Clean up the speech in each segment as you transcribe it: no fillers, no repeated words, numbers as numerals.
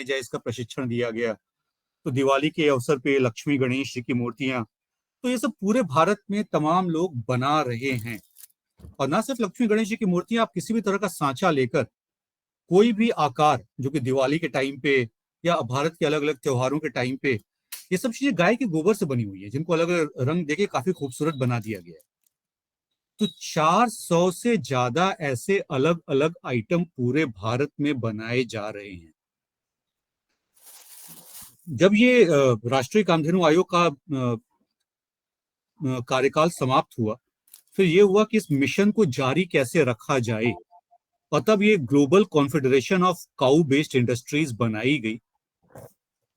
बनाई जाए इसका प्रशिक्षण दिया गया। तो दिवाली के अवसर पे लक्ष्मी गणेश जी की मूर्तियां, तो ये सब पूरे भारत में तमाम लोग बना रहे हैं। और ना सिर्फ लक्ष्मी गणेश जी की मूर्तियां, आप किसी भी तरह का सांचा लेकर कोई भी आकार जो कि दिवाली के टाइम पे या भारत के अलग अलग त्योहारों के टाइम पे, ये सब चीजें गाय के गोबर से बनी हुई है, जिनको अलग अलग रंग देके काफी खूबसूरत बना दिया गया है। तो 400 से ज्यादा ऐसे अलग अलग आइटम पूरे भारत में बनाए जा रहे हैं। जब ये राष्ट्रीय कामधेनु आयोग का कार्यकाल समाप्त हुआ, फिर ये हुआ कि इस मिशन को जारी कैसे रखा जाए, और तब ये global confederation of cow based industries बनाई गई,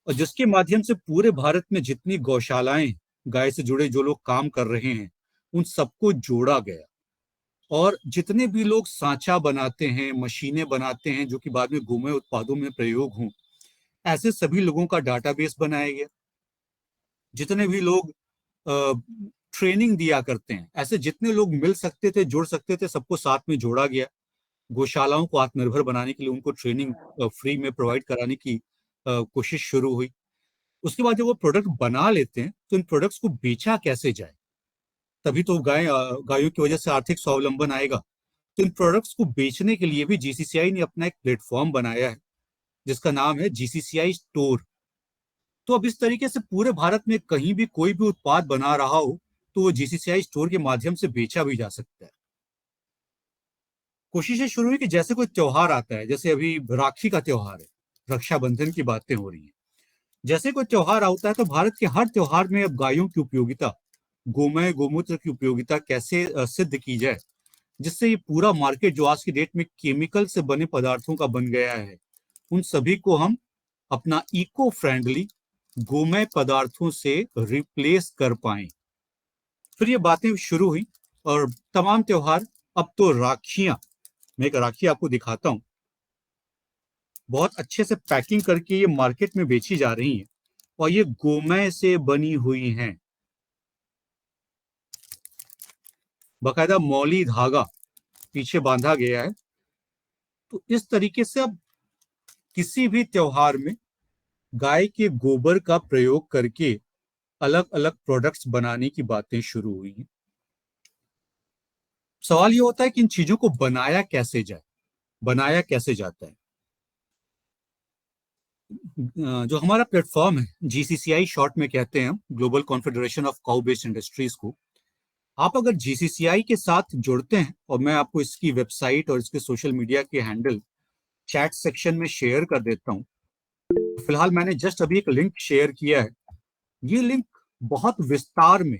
और जिसके माध्यम से पूरे भारत में जितनी गौशालाएं, गाय से जुड़े जो लोग काम कर रहे हैं, उन सबको जोड़ा गया। और जितने भी लोग सांचा बनाते हैं, मशीनें बनाते हैं जो कि बाद में गोमय उत्पादों में प्रयोग हों, ऐसे सभी लोगों का डाटाबेस बनाया गया। जितने भी लोग ट्रेनिंग दिया करते हैं, ऐसे जितने लोग मिल सकते थे, जुड़ सकते थे, सबको साथ में जोड़ा गया। गौशालाओं को आत्मनिर्भर बनाने के लिए उनको ट्रेनिंग फ्री में प्रोवाइड कराने की कोशिश शुरू हुई। उसके बाद जब वो प्रोडक्ट बना लेते हैं, तो इन प्रोडक्ट्स को बेचा कैसे जाए, तभी तो गायों की वजह से आर्थिक स्वावलंबन आएगा। तो इन प्रोडक्ट्स को बेचने के लिए भी जीसीसीआई ने अपना एक प्लेटफॉर्म बनाया है, जिसका नाम है जीसीसीआई स्टोर। तो अब इस तरीके से पूरे भारत में कहीं भी कोई भी उत्पाद बना रहा हो, तो वो जीसीसीआई स्टोर के माध्यम से बेचा भी जा सकता है। कोशिशें शुरू हुई कि जैसे कोई त्योहार आता है, जैसे अभी राखी का त्योहार है, रक्षाबंधन की बातें हो रही हैं। जैसे कोई त्योहार आता है, तो भारत के हर त्योहार में अब गायों की उपयोगिता, गोमय गोमूत्र की उपयोगिता कैसे सिद्ध की जाए, जिससे ये पूरा मार्केट जो आज की डेट में केमिकल से बने पदार्थों का बन गया है, उन सभी को हम अपना इको फ्रेंडली गोमय पदार्थों से रिप्लेस कर पाए। फिर ये बातें शुरू हुई, और तमाम त्योहार, अब तो राखियां, मैं एक राखी आपको दिखाता हूं, बहुत अच्छे से पैकिंग करके ये मार्केट में बेची जा रही हैं, और ये गोमय से बनी हुई हैं। बकायदा मौली धागा पीछे बांधा गया है। तो इस तरीके से अब किसी भी त्योहार में गाय के गोबर का प्रयोग करके अलग अलग प्रोडक्ट्स बनाने की बातें शुरू हुई हैं। सवाल ये होता है कि इन चीजों को बनाया कैसे जाए, बनाया कैसे जाता है। जो हमारा प्लेटफॉर्म है, जीसीसीआई शॉर्ट में कहते हैं हम, global confederation of cow based industries को, आप अगर जीसीसीआई के साथ जुड़ते हैं, और मैं आपको इसकी वेबसाइट और इसके सोशल मीडिया के हैंडल चैट सेक्शन में शेयर कर देता हूं। फिलहाल मैंने जस्ट अभी एक लिंक शेयर किया है। ये लिंक बहुत विस्तार में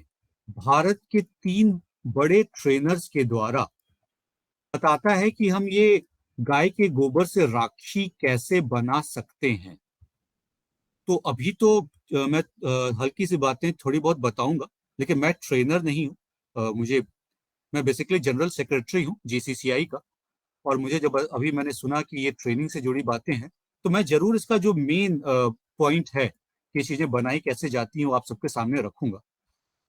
भारत के 3 बड़े ट्रेनर्स के द्वारा बताता है कि हम ये गाय के गोबर से राखी कैसे बना सकते हैं। तो अभी तो मैं हल्की सी बातें थोड़ी बहुत बताऊंगा, लेकिन मैं ट्रेनर नहीं हूँ। मैं बेसिकली जनरल सेक्रेटरी हूँ जीसीसीआई का। और मुझे जब अभी मैंने सुना कि ये ट्रेनिंग से जुड़ी बातें हैं, तो मैं जरूर इसका जो मेन पॉइंट है कि चीजें बनाई कैसे जाती हैं, वो आप सबके सामने रखूंगा।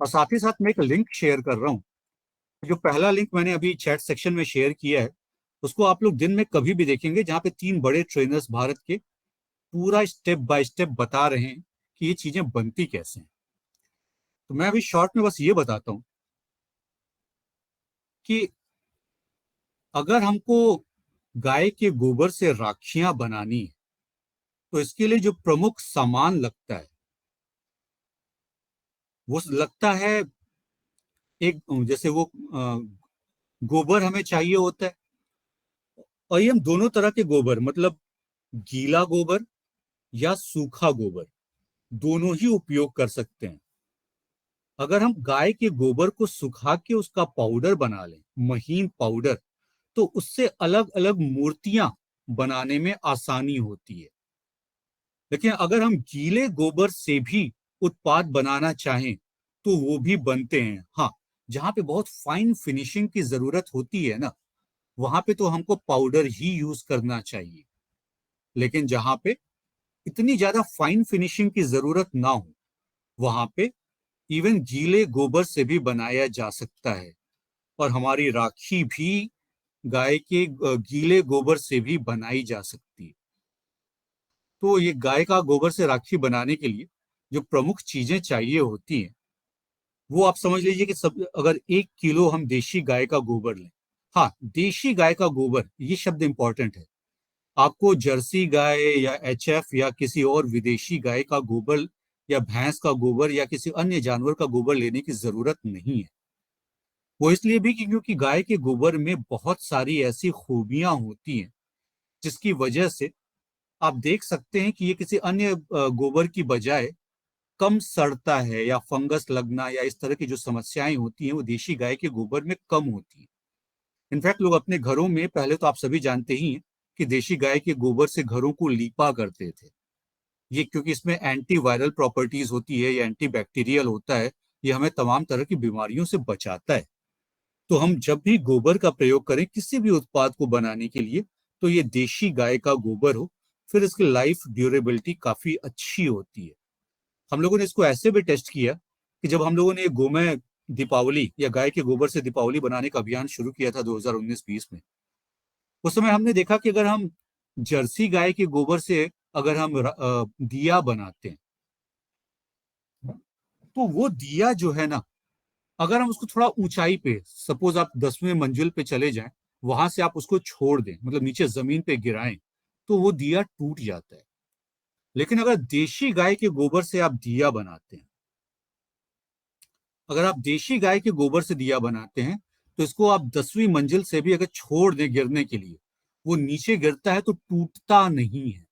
और साथ ही साथ मैं एक लिंक शेयर कर रहा हूँ। जो पहला लिंक मैंने अभी चैट सेक्शन में शेयर किया है, उसको आप लोग दिन में कभी भी देखेंगे, जहाँ पे 3 बड़े ट्रेनर्स भारत के पूरा स्टेप बाय स्टेप बता रहे हैं कि ये चीजें बनती कैसे हैं। तो मैं अभी शॉर्ट में बस ये बताता हूँ कि अगर हमको गाय के गोबर से राखियां बनानी है, तो इसके लिए जो प्रमुख सामान लगता है, वो लगता है एक, जैसे वो गोबर हमें चाहिए होता है। और ये हम दोनों तरह के गोबर, मतलब गीला गोबर या सूखा गोबर, दोनों ही उपयोग कर सकते हैं। अगर हम गाय के गोबर को सुखा के उसका पाउडर बना लें, महीन पाउडर, तो उससे अलग अलग मूर्तियां बनाने में आसानी होती है। लेकिन अगर हम गीले गोबर से भी उत्पाद बनाना चाहें, तो वो भी बनते हैं। हाँ, जहां पे बहुत फाइन फिनिशिंग की जरूरत होती है ना, वहां पे तो हमको पाउडर ही यूज करना चाहिए। लेकिन जहां पे इतनी ज्यादा फाइन फिनिशिंग की जरूरत ना हो, वहां पे इवन गीले गोबर से भी बनाया जा सकता है। और हमारी राखी भी गाय के गीले गोबर से भी बनाई जा सकती है। तो ये गाय का गोबर से राखी बनाने के लिए जो प्रमुख चीजें चाहिए होती हैं, वो आप समझ लीजिए कि सब, अगर 1 किलो हम देशी गाय का गोबर लें, हाँ देशी गाय का गोबर, ये शब्द इंपॉर्टेंट है। आपको जर्सी गाय या एचएफ या किसी और विदेशी गाय का गोबर या भैंस का गोबर या किसी अन्य जानवर का गोबर लेने की जरूरत नहीं है। वो इसलिए भी क्योंकि गाय के गोबर में बहुत सारी ऐसी खूबियां होती हैं जिसकी वजह से आप देख सकते हैं कि ये किसी अन्य गोबर की बजाय कम सड़ता है, या फंगस लगना या इस तरह की जो समस्याएं होती हैं वो देशी गाय के गोबर में कम होती हैं। इनफैक्ट लोग अपने घरों में, पहले तो आप सभी जानते ही हैं कि देशी गाय के गोबर से घरों को लीपा करते थे। ये क्योंकि इसमें एंटी वायरल प्रॉपर्टीज होती है या एंटी बैक्टीरियल होता है, ये हमें तमाम तरह की बीमारियों से बचाता है। तो हम जब भी गोबर का प्रयोग करें किसी भी उत्पाद को बनाने के लिए, तो ये देशी गाय का गोबर हो, फिर इसकी लाइफ ड्यूरेबिलिटी काफी अच्छी होती है। हम लोगों ने इसको ऐसे भी टेस्ट किया कि जब हम लोगों ने गोमय दीपावली या गाय के गोबर से दीपावली बनाने का अभियान शुरू किया था 2019-20 में, उस समय हमने देखा कि अगर हम जर्सी गाय के गोबर से अगर हम दिया बनाते हैं, तो वो दिया जो है ना, अगर हम उसको थोड़ा ऊंचाई पे, सपोज आप 10वें मंजिल पे चले जाएं, वहां से आप उसको छोड़ दें, मतलब नीचे जमीन पे गिराएं, तो वो दिया टूट जाता है। लेकिन अगर देशी गाय के गोबर से आप दिया बनाते हैं, अगर आप देशी गाय के गोबर से दिया बनाते हैं, तो इसको आप 10वीं मंजिल से भी अगर छोड़ दें गिरने के लिए, वो नीचे गिरता है तो टूटता नहीं है,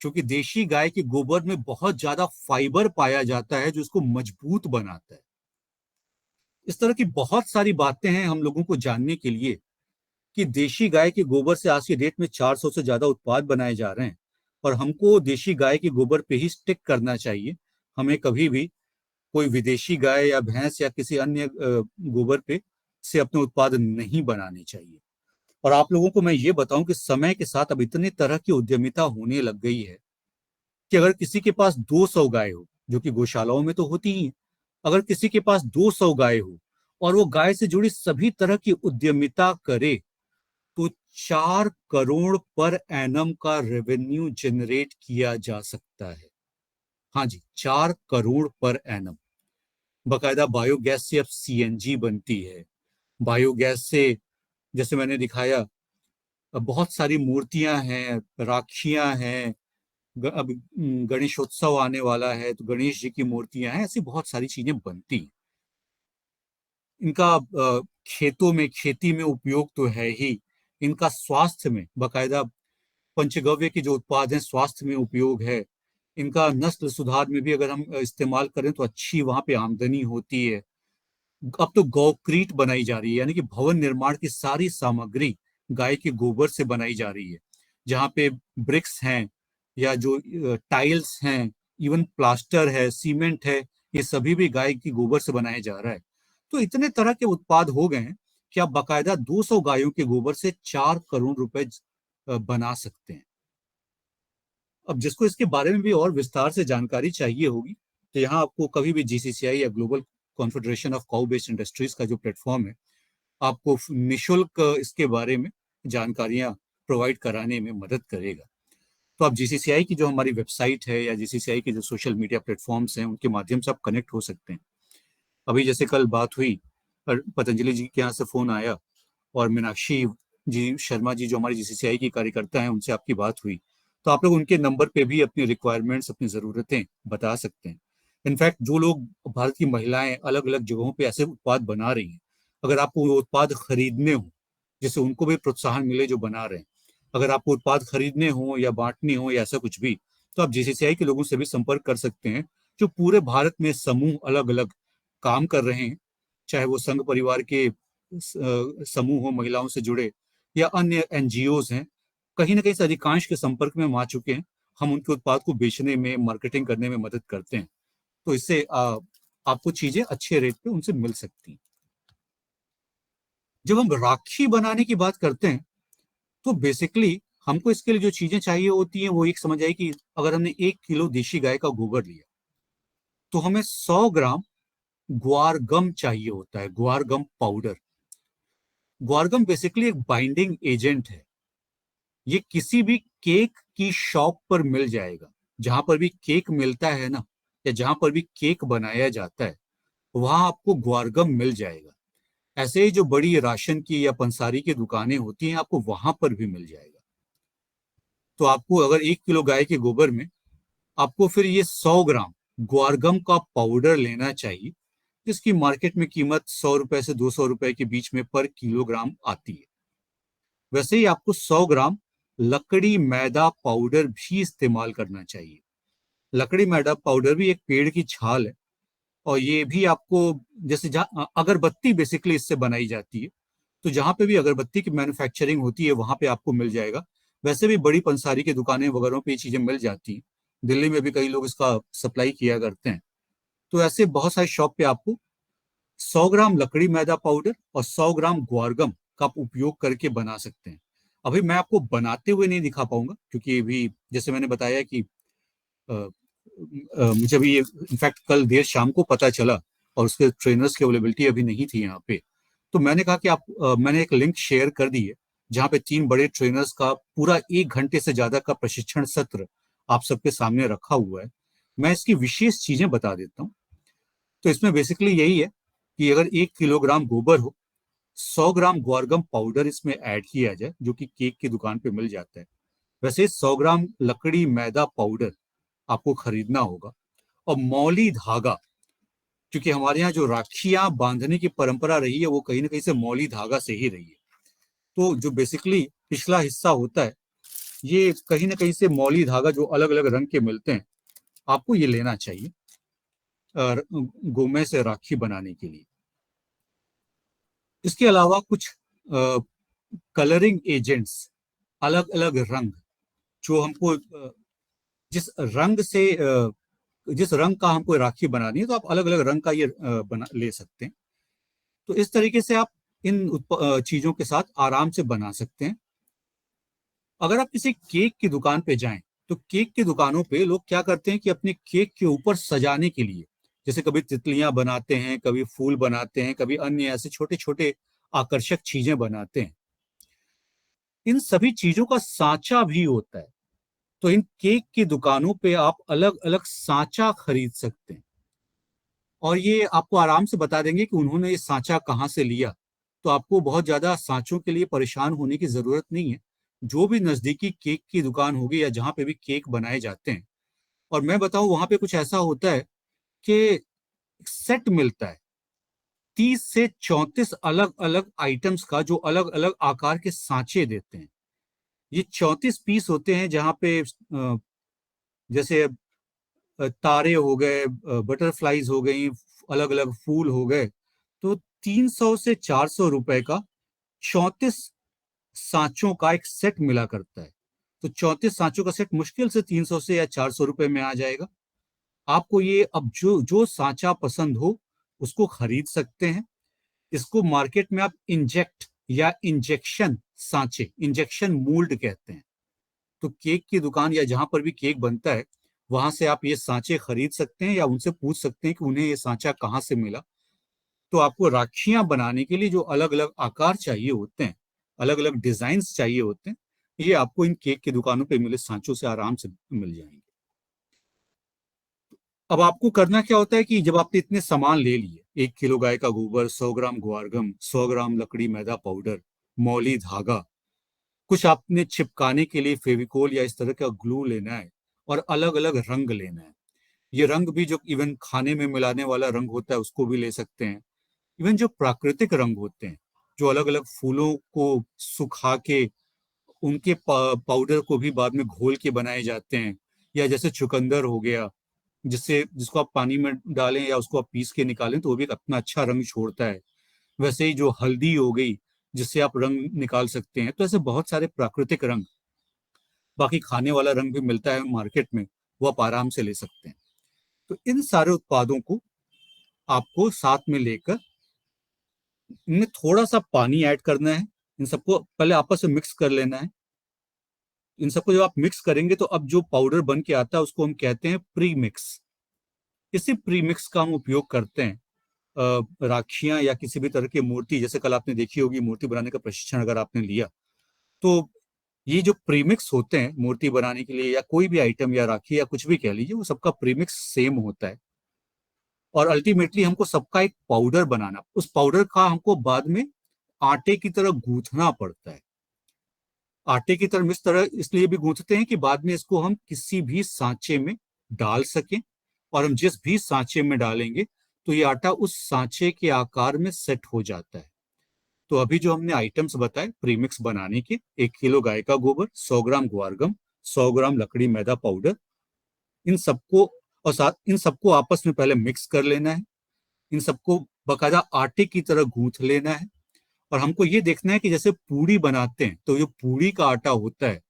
क्योंकि देशी गाय के गोबर में बहुत ज्यादा फाइबर पाया जाता है जो इसको मजबूत बनाता है। इस तरह की बहुत सारी बातें हैं हम लोगों को जानने के लिए कि देशी गाय के गोबर से आज की डेट में 400 से ज्यादा उत्पाद बनाए जा रहे हैं, और हमको देशी गाय के गोबर पे ही स्टिक करना चाहिए। हमें कभी भी कोई विदेशी गाय या भैंस या किसी अन्य गोबर पे से अपने उत्पाद नहीं बनाने चाहिए। और आप लोगों को मैं ये बताऊं कि समय के साथ अब इतने तरह की उद्यमिता होने लग गई है कि अगर किसी के पास 200 गाय हो, जो कि गौशालाओं में तो होती ही है, अगर किसी के पास 200 गाय हो और वो गाय से जुड़ी सभी तरह की उद्यमिता करे, तो 4 करोड़ पर एनम का रेवेन्यू जनरेट किया जा सकता है। हाँ जी, 4 करोड़ पर एनम। बकायदा बायोगैस से अब सीएनजी बनती है। बायोगैस से, जैसे मैंने दिखाया, अब बहुत सारी मूर्तियां हैं, राखियां हैं। अब गणेशोत्सव आने वाला है तो गणेश जी की मूर्तियां हैं, ऐसी बहुत सारी चीजें बनती हैं। इनका खेतों में, खेती में उपयोग तो है ही, इनका स्वास्थ्य में, बकायदा पंचगव्य के जो उत्पाद हैं स्वास्थ्य में उपयोग है। इनका नस्ल सुधार में भी अगर हम इस्तेमाल करें तो अच्छी वहां पे आमदनी होती है। अब तो गौक्रीट बनाई जा रही है, यानी कि भवन निर्माण की सारी सामग्री गाय के गोबर से बनाई जा रही है। जहाँ पे ब्रिक्स हैं या जो टाइल्स हैं, इवन प्लास्टर है, सीमेंट है, ये सभी भी गाय की गोबर से बनाया जा रहा है। तो इतने तरह के उत्पाद हो गए हैं कि आप बाकायदा 200 गायों के गोबर से 4 करोड़ रुपए बना सकते हैं। अब जिसको इसके बारे में भी और विस्तार से जानकारी चाहिए होगी, तो यहाँ आपको कभी भी जीसीसीआई या global confederation of cow based industries का जो प्लेटफॉर्म है, आपको निशुल्क इसके बारे में जानकारियां प्रोवाइड कराने में मदद करेगा। तो आप जीसीसीआई की जो हमारी वेबसाइट है या जीसीसीआई के जो सोशल मीडिया प्लेटफॉर्म्स हैं, उनके माध्यम से आप कनेक्ट हो सकते हैं। अभी जैसे कल बात हुई, पतंजलि जी के यहाँ से फोन आया, और मीनाक्षी जी शर्मा जी जो हमारी जीसीसीआई की कार्यकर्ता हैं, उनसे आपकी बात हुई, तो आप लोग उनके नंबर पे भी अपनी रिक्वायरमेंट्स, अपनी ज़रूरतें बता सकते हैं। इनफैक्ट जो लोग, भारत की महिलाएं अलग अलग जगहों पे ऐसे उत्पाद बना रही हैं, अगर आपको वो उत्पाद खरीदने हो, जिससे उनको भी प्रोत्साहन मिले जो बना रहे हैं, अगर आपको उत्पाद खरीदने हो या बांटने हो या ऐसा कुछ भी, तो आप जीसीसीआई के लोगों से भी संपर्क कर सकते हैं, जो पूरे भारत में समूह अलग अलग काम कर रहे हैं। चाहे वो संघ परिवार के समूह हो महिलाओं से जुड़े, या अन्य एनजीओज हैं, कहीं ना कहीं से अधिकांश के संपर्क में हम आ चुके हैं। हम उनके उत्पाद को बेचने में, मार्केटिंग करने में मदद करते हैं। तो इससे आपको चीजें अच्छे रेट पे उनसे मिल सकती हैं। जब हम राखी बनाने की बात करते हैं, तो बेसिकली हमको इसके लिए जो चीजें चाहिए होती हैं, वो एक समझ आए कि अगर हमने 1 किलो देशी गाय का गोबर लिया, तो हमें 100 ग्राम ग्वारगम चाहिए होता है, ग्वारगम पाउडर। ग्वारगम बेसिकली एक बाइंडिंग एजेंट है। ये किसी भी केक की शॉप पर मिल जाएगा। जहां पर भी केक मिलता है ना, या जहां पर भी केक बनाया जाता है, वहां आपको ग्वारगम मिल जाएगा। ऐसे ही जो बड़ी राशन की या पंसारी की दुकानें होती हैं, आपको वहां पर भी मिल जाएगा। तो आपको अगर 1 किलो गाय के गोबर में आपको फिर ये 100 ग्राम ग्वारगम का पाउडर लेना चाहिए, जिसकी मार्केट में कीमत 100 रुपए से 200 रुपए के बीच में पर किलोग्राम आती है। वैसे ही आपको 100 ग्राम लकड़ी मैदा पाउडर भी इस्तेमाल करना चाहिए। लकड़ी मैदा पाउडर भी एक पेड़ की छाल है, और ये भी आपको, जैसे जहाँ अगरबत्ती बेसिकली इससे बनाई जाती है, तो जहां पे भी अगरबत्ती की मैन्युफैक्चरिंग होती है वहां पे आपको मिल जाएगा। वैसे भी बड़ी पंसारी की दुकानें वगैरह पे ये चीजें मिल जाती हैं। दिल्ली में भी कई लोग इसका सप्लाई किया करते हैं। तो ऐसे बहुत सारे शॉप पे आपको 100 ग्राम लकड़ी मैदा पाउडर और 100 ग्राम ग्वारगम का आप उपयोग करके बना सकते हैं। अभी मैं आपको बनाते हुए नहीं दिखा पाऊंगा, क्योंकि अभी जैसे मैंने बताया कि मुझे अभी ये इनफैक्ट कल देर शाम को पता चला, और उसके ट्रेनर्स की अवेलेबिलिटी अभी नहीं थी यहाँ पे। तो मैंने कहा कि मैंने एक लिंक शेयर कर दी है, जहाँ पे 3 बड़े ट्रेनर्स का पूरा 1 घंटे से ज्यादा का प्रशिक्षण सत्र आप सबके सामने रखा हुआ है। मैं इसकी विशेष चीजें बता देता हूँ। तो इसमें बेसिकली यही है कि अगर 1 किलोग्राम गोबर हो, 100 ग्राम ग्वारगम पाउडर इसमें ऐड किया जाए, जो कि केक की दुकान पे मिल जाता है। वैसे 100 ग्राम लकड़ी मैदा पाउडर आपको खरीदना होगा, और मौली धागा, क्योंकि हमारे यहाँ जो राखियां बांधने की परंपरा रही है वो कहीं ना कहीं से मौली धागा से ही रही है। तो जो बेसिकली पिछला हिस्सा होता है, ये कहीं ना कहीं से मौली धागा जो अलग अलग रंग के मिलते हैं, आपको ये लेना चाहिए गोमे से राखी बनाने के लिए। इसके अलावा कुछ कलरिंग एजेंट्स, अलग अलग रंग, जो हमको जिस रंग से जिस रंग का हमको राखी बनानी है, तो आप अलग अलग रंग का ये बना ले सकते हैं। तो इस तरीके से आप इन चीजों के साथ आराम से बना सकते हैं। अगर आप किसी केक की दुकान पे जाएं, तो केक की दुकानों पे लोग क्या करते हैं कि अपने केक के ऊपर सजाने के लिए, जैसे कभी तितलियां बनाते हैं, कभी फूल बनाते हैं, कभी अन्य ऐसे छोटे छोटे आकर्षक चीजें बनाते हैं। इन सभी चीजों का सांचा भी होता है। तो इन केक की दुकानों पे आप अलग अलग सांचा खरीद सकते हैं, और ये आपको आराम से बता देंगे कि उन्होंने ये सांचा कहाँ से लिया। तो आपको बहुत ज्यादा सांचों के लिए परेशान होने की जरूरत नहीं है। जो भी नजदीकी केक की दुकान होगी या जहाँ पे भी केक बनाए जाते हैं, और मैं बताऊं वहां पे कुछ ऐसा होता है कि सेट मिलता है 30 से 34 अलग अलग आइटम्स का, जो अलग अलग आकार के सांचे देते हैं। ये 34 पीस होते हैं, जहाँ पे जैसे तारे हो गए, बटरफ्लाईज हो गई, अलग अलग फूल हो गए। तो 300 से 400 रुपए का 34 सांचों का एक सेट मिला करता है। तो 34 सांचों का सेट मुश्किल से 300 से या 400 रुपए में आ जाएगा। आपको ये अब जो जो सांचा पसंद हो उसको खरीद सकते हैं। इसको मार्केट में आप इंजेक्ट या इंजेक्शन सांचे, इंजेक्शन मोल्ड कहते हैं। तो केक की दुकान या जहां पर भी केक बनता है, वहां से आप ये सांचे खरीद सकते हैं, या उनसे पूछ सकते हैं कि उन्हें ये सांचा कहाँ से मिला। तो आपको राखियां बनाने के लिए जो अलग अलग आकार चाहिए होते हैं, अलग अलग डिजाइन चाहिए होते हैं, ये आपको इन केक की दुकानों पे मिले सांचों से आराम से मिल जाएंगे। अब आपको करना क्या होता है कि जब आपने इतने सामान ले लिए, 1 किलो गाय का गोबर, 100 ग्राम ग्वारगम, 100 ग्राम लकड़ी मैदा पाउडर, मौली धागा, कुछ आपने चिपकाने के लिए फेविकोल या इस तरह का ग्लू लेना है, और अलग अलग रंग लेना है। ये रंग भी जो इवन खाने में मिलाने वाला रंग होता है उसको भी ले सकते हैं। इवन जो प्राकृतिक रंग होते हैं, जो अलग अलग फूलों को सुखा के उनके पाउडर को भी बाद में घोल के बनाए जाते हैं, या जैसे चुकंदर हो गया, जिसको आप पानी में डालें या उसको आप पीस के निकालें तो वो भी एक अपना अच्छा रंग छोड़ता है। वैसे ही जो हल्दी हो गई, जिससे आप रंग निकाल सकते हैं। तो ऐसे बहुत सारे प्राकृतिक रंग, बाकी खाने वाला रंग भी मिलता है मार्केट में, वो आप आराम से ले सकते हैं। तो इन सारे उत्पादों को आपको साथ में लेकर इनमें थोड़ा सा पानी ऐड करना है। इन सबको पहले आपस में मिक्स कर लेना है। इन सबको जब आप मिक्स करेंगे, तो अब जो पाउडर बन के आता है उसको हम कहते हैं प्री मिक्स। इसी प्री मिक्स का हम उपयोग करते हैं राखियां या किसी भी तरह की मूर्ति, जैसे कल आपने देखी होगी मूर्ति बनाने का प्रशिक्षण अगर आपने लिया, तो ये जो प्रीमिक्स होते हैं मूर्ति बनाने के लिए या कोई भी आइटम या राखी या कुछ भी कह लीजिए, वो सबका प्रीमिक्स सेम होता है और अल्टीमेटली हमको सबका एक पाउडर बनाना, उस पाउडर का हमको बाद में आटे की तरह गूंथना पड़ता है। आटे की तरह इस तरह इसलिए भी गूंथते हैं कि बाद में इसको हम किसी भी सांचे में डाल सकें, और हम जिस भी सांचे में डालेंगे तो ये आटा उस सांचे के आकार में सेट हो जाता है। तो अभी जो हमने आइटम्स बताए प्रीमिक्स बनाने के, 1 किलो गाय का गोबर, 100 ग्राम ग्वारगम, 100 ग्राम लकड़ी मैदा पाउडर, इन सबको और साथ इन सबको आपस में पहले मिक्स कर लेना है। इन सबको बकायदा आटे की तरह गूंथ लेना है। और हमको ये देखना है कि जैसे पूड़ी बनाते हैं तो जो पूड़ी का आटा होता है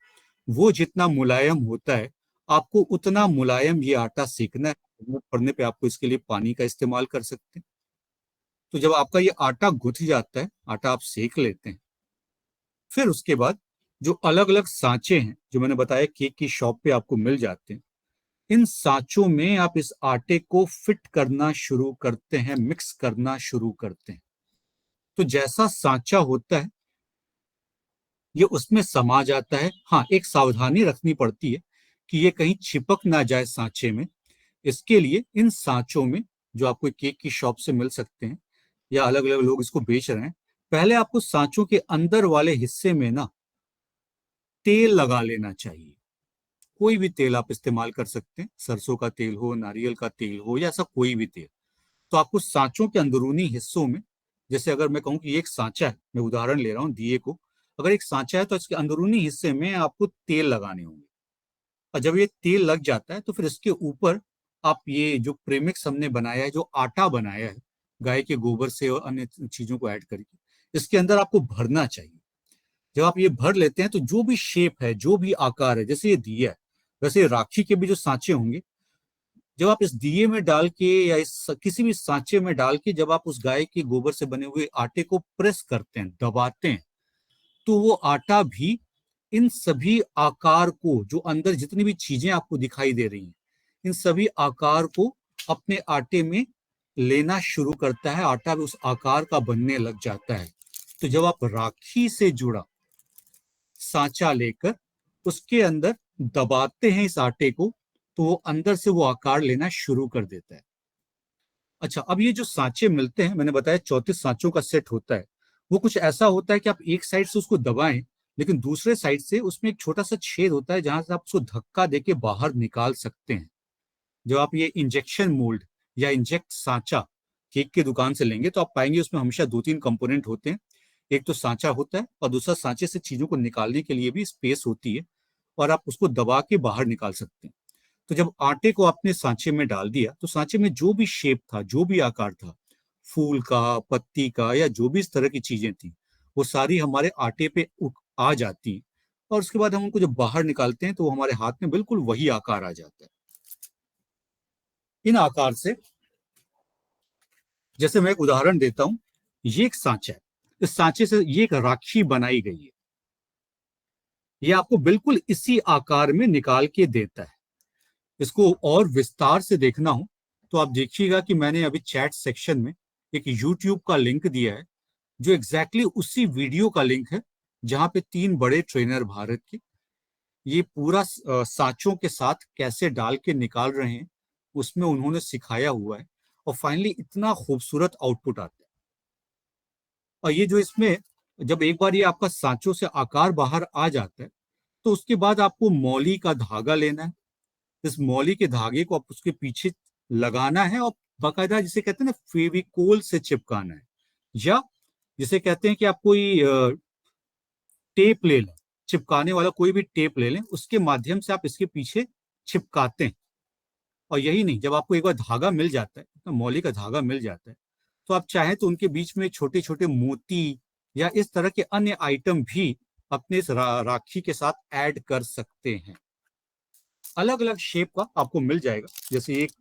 वो जितना मुलायम होता है, आपको उतना मुलायम ये आटा सेकना है। जरूरत पड़ने पे आपको इसके लिए पानी का इस्तेमाल कर सकते हैं। तो जब आपका ये आटा गुथ जाता है, आटा आप सेक लेते हैं, फिर उसके बाद जो अलग अलग सांचे हैं जो मैंने बताया केक की शॉप पे आपको मिल जाते हैं, इन सांचों में आप इस आटे को फिट करना शुरू करते हैं, मिक्स करना शुरू करते हैं। तो जैसा सांचा होता है ये उसमें समा जाता है। हाँ, एक सावधानी रखनी पड़ती है कि ये कहीं चिपक ना जाए सांचे में। इसके लिए इन सांचों में, जो आपको केक की शॉप से मिल सकते हैं या अलग अलग लोग इसको बेच रहे हैं, पहले आपको सांचों के अंदर वाले हिस्से में ना तेल लगा लेना चाहिए। कोई भी तेल आप इस्तेमाल कर सकते हैं, सरसों का तेल हो, नारियल का तेल हो, या ऐसा कोई भी तेल। तो आपको सांचों के अंदरूनी हिस्सों में, जैसे अगर मैं कहूँ कि एक सांचा है, मैं उदाहरण ले रहा हूँ दिए को, अगर एक सांचा है तो इसके अंदरूनी हिस्से में आपको तेल लगाने होंगे। और जब ये तेल लग जाता है तो फिर इसके ऊपर आप ये जो प्रेमिक्स हमने बनाया है, जो आटा बनाया है गाय के गोबर से और अन्य चीजों को ऐड करके, इसके अंदर आपको भरना चाहिए। जब आप ये भर लेते हैं तो जो भी शेप है, जो भी आकार है, जैसे ये दिया है, वैसे राखी के भी जो सांचे होंगे, जब आप इस दिए में डाल के या इस किसी भी सांचे में डाल के जब आप उस गाय के गोबर से बने हुए आटे को प्रेस करते हैं, दबाते हैं, तो वो आटा भी इन सभी आकार को, जो अंदर जितनी भी चीजें आपको दिखाई दे रही हैं, इन सभी आकार को अपने आटे में लेना शुरू करता है। आटा भी उस आकार का बनने लग जाता है। तो जब आप राखी से जुड़ा सांचा लेकर उसके अंदर दबाते हैं इस आटे को, तो वो अंदर से वो आकार लेना शुरू कर देता है। अच्छा, अब ये जो सांचे मिलते हैं, मैंने बताया 34 सांचों का सेट होता है। वो कुछ ऐसा होता है कि आप एक साइड से उसको दबाएं, लेकिन दूसरे साइड से उसमें एक छोटा सा छेद होता है जहां से आप उसको धक्का देके बाहर निकाल सकते हैं। जब आप ये इंजेक्शन मोल्ड या इंजेक्ट सांचा केक की दुकान से लेंगे तो आप पाएंगे उसमें हमेशा 2-3 कंपोनेंट होते हैं। एक तो सांचा होता है और दूसरा सांचे से चीजों को निकालने के लिए भी स्पेस होती है, और आप उसको दबा के बाहर निकाल सकते हैं। तो जब आटे को आपने सांचे में डाल दिया तो सांचे में जो भी शेप था, जो भी आकार था, फूल का, पत्ती का, या जो भी इस तरह की चीजें थी, वो सारी हमारे आटे पे आ जाती। और उसके बाद हम उनको जब बाहर निकालते हैं तो वो हमारे हाथ में बिल्कुल वही आकार आ जाता है। इन आकार से, जैसे मैं एक उदाहरण देता हूं, ये एक सांचा है, इस सांचे से ये एक राखी बनाई गई है। ये आपको बिल्कुल इसी आकार में निकाल के देता है। इसको और विस्तार से देखना हो तो आप देखिएगा कि मैंने अभी चैट सेक्शन में एक यूट्यूब का लिंक दिया है, जो एग्जैक्टली उसी वीडियो का लिंक है जहां पे 3 बड़े ट्रेनर भारत के ये पूरा सांचों के साथ कैसे डाल के निकाल रहे हैं, उसमें उन्होंने सिखाया हुआ है। और फाइनली इतना खूबसूरत आउटपुट आता है। और ये जो इसमें, जब एक बार ये आपका सांचों से आकार बाहर आ जाता है तो उसके बाद आपको मौली का धागा लेना है। इस मौली के धागे को आप उसके पीछे लगाना है और बाकायदा, जिसे कहते हैं ना, फेविकोल से चिपकाना है, या जिसे कहते हैं कि आप कोई टेप ले लें, चिपकाने वाला कोई भी टेप ले लें, उसके माध्यम से आप इसके पीछे चिपकाते हैं। और यही नहीं, जब आपको एक बार धागा मिल जाता है, तो मौली का धागा मिल जाता है, तो आप चाहें तो उनके बीच में छोटे छोटे मोती या इस तरह के अन्य आइटम भी अपने इस राखी के साथ ऐड कर सकते हैं। अलग अलग शेप का आपको मिल जाएगा। जैसे एक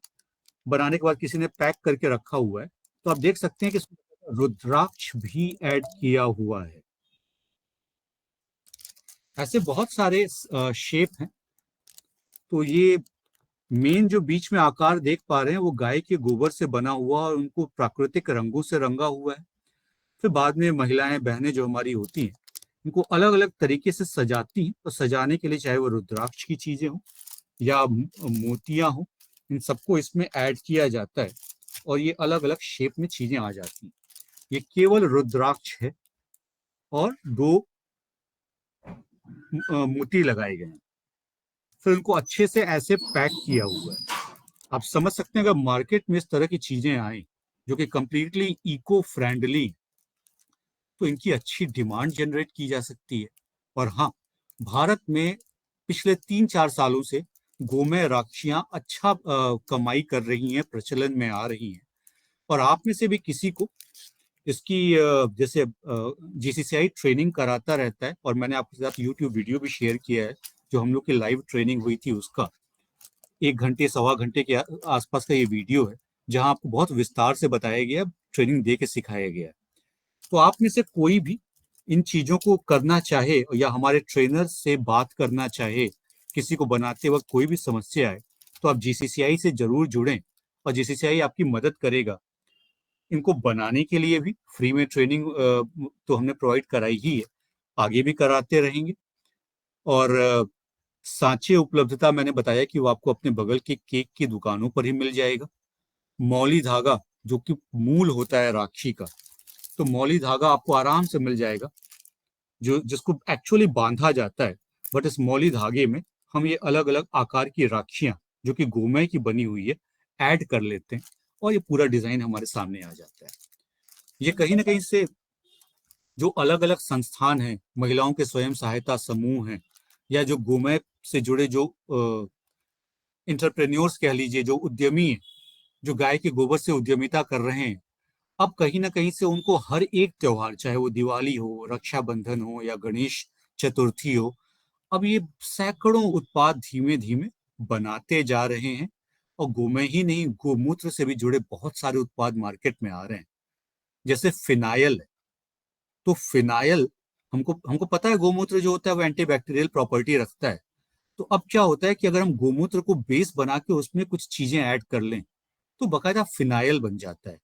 बनाने के बाद किसी ने पैक करके रखा हुआ है, तो आप देख सकते हैं कि रुद्राक्ष भी ऐड किया हुआ है। ऐसे बहुत सारे शेप हैं। तो ये मेन जो बीच में आकार देख पा रहे हैं वो गाय के गोबर से बना हुआ और उनको प्राकृतिक रंगों से रंगा हुआ है। फिर बाद में महिलाएं, बहनें जो हमारी होती हैं, इनको अलग अलग तरीके से सजाती हैं, और सजाने के लिए चाहे वो रुद्राक्ष की चीजें हो या मोतियां हो, इन सबको इसमें ऐड किया जाता है और ये अलग अलग शेप में चीजें आ जाती हैं। ये केवल रुद्राक्ष है और दो मोती लगाए गए हैं, फिर इनको अच्छे से ऐसे पैक किया हुआ है। आप समझ सकते हैं अगर मार्केट में इस तरह की चीजें आए जो कि कंप्लीटली इको फ्रेंडली, तो इनकी अच्छी डिमांड जनरेट की जा सकती है। और हाँ, भारत में पिछले 3-4 सालों से गोमय राखियां अच्छा कमाई कर रही हैं, प्रचलन में आ रही हैं। और आप में से भी किसी को इसकी जैसे जीसीसीआई ट्रेनिंग कराता रहता है, और मैंने आपके साथ यूट्यूब वीडियो भी शेयर किया है जो हम लोग की लाइव ट्रेनिंग हुई थी उसका, 1 घंटे 1.25 घंटे के आसपास का ये वीडियो है जहां आपको बहुत विस्तार से बताया गया, ट्रेनिंग दे के सिखाया गया है। तो आप में से कोई भी इन चीजों को करना चाहे या हमारे ट्रेनर से बात करना चाहे, किसी को बनाते वक्त कोई भी समस्या है, तो आप जीसीसीआई से जरूर जुड़ें और जीसीसीआई आपकी मदद करेगा। इनको बनाने के लिए भी फ्री में ट्रेनिंग तो हमने प्रोवाइड कराई ही है, आगे भी कराते रहेंगे। और सांचे उपलब्धता मैंने बताया कि वो आपको अपने बगल के केक की दुकानों पर ही मिल जाएगा। मौली धागा जो कि मूल होता है राखी का, तो मौली धागा आपको आराम से मिल जाएगा जो जिसको एक्चुअली बांधा जाता है। बट इस मौली धागे में हम ये अलग अलग आकार की राखियां जो कि गोमय की बनी हुई है ऐड कर लेते हैं और ये पूरा डिजाइन हमारे सामने आ जाता है। ये कहीं ना कहीं से जो अलग अलग संस्थान हैं, महिलाओं के स्वयं सहायता समूह हैं, या जो गोमय से जुड़े जो इंटरप्रेन्योर्स कह लीजिए, जो उद्यमी हैं, जो गाय के गोबर से उद्यमिता कर रहे हैं, अब कहीं ना कहीं से उनको हर एक त्योहार, चाहे वो दिवाली हो, रक्षाबंधन हो या गणेश चतुर्थी हो, अब ये सैकड़ों उत्पाद धीमे धीमे बनाते जा रहे हैं। और गोमय ही नहीं, गोमूत्र से भी जुड़े बहुत सारे उत्पाद मार्केट में आ रहे हैं। जैसे फिनाइल है, तो फिनाइल, हमको हमको पता है गोमूत्र जो होता है वो एंटीबैक्टीरियल प्रॉपर्टी रखता है। तो अब क्या होता है कि अगर हम गोमूत्र को बेस बना के उसमें कुछ चीजें ऐड कर लें तो बकायदा फिनाइल बन जाता है।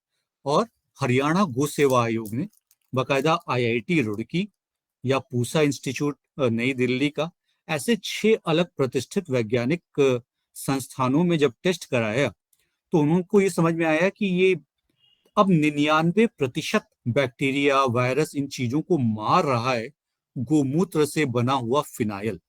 और हरियाणा गो सेवा आयोग ने बकायदा आईआईटी रुड़की या पूसा इंस्टीट्यूट नई दिल्ली का, ऐसे 6 अलग प्रतिष्ठित वैज्ञानिक संस्थानों में जब टेस्ट कराया, तो उनको ये समझ में आया कि ये अब 99% बैक्टीरिया, वायरस, इन चीजों को मार रहा है गोमूत्र से बना हुआ फिनाइल।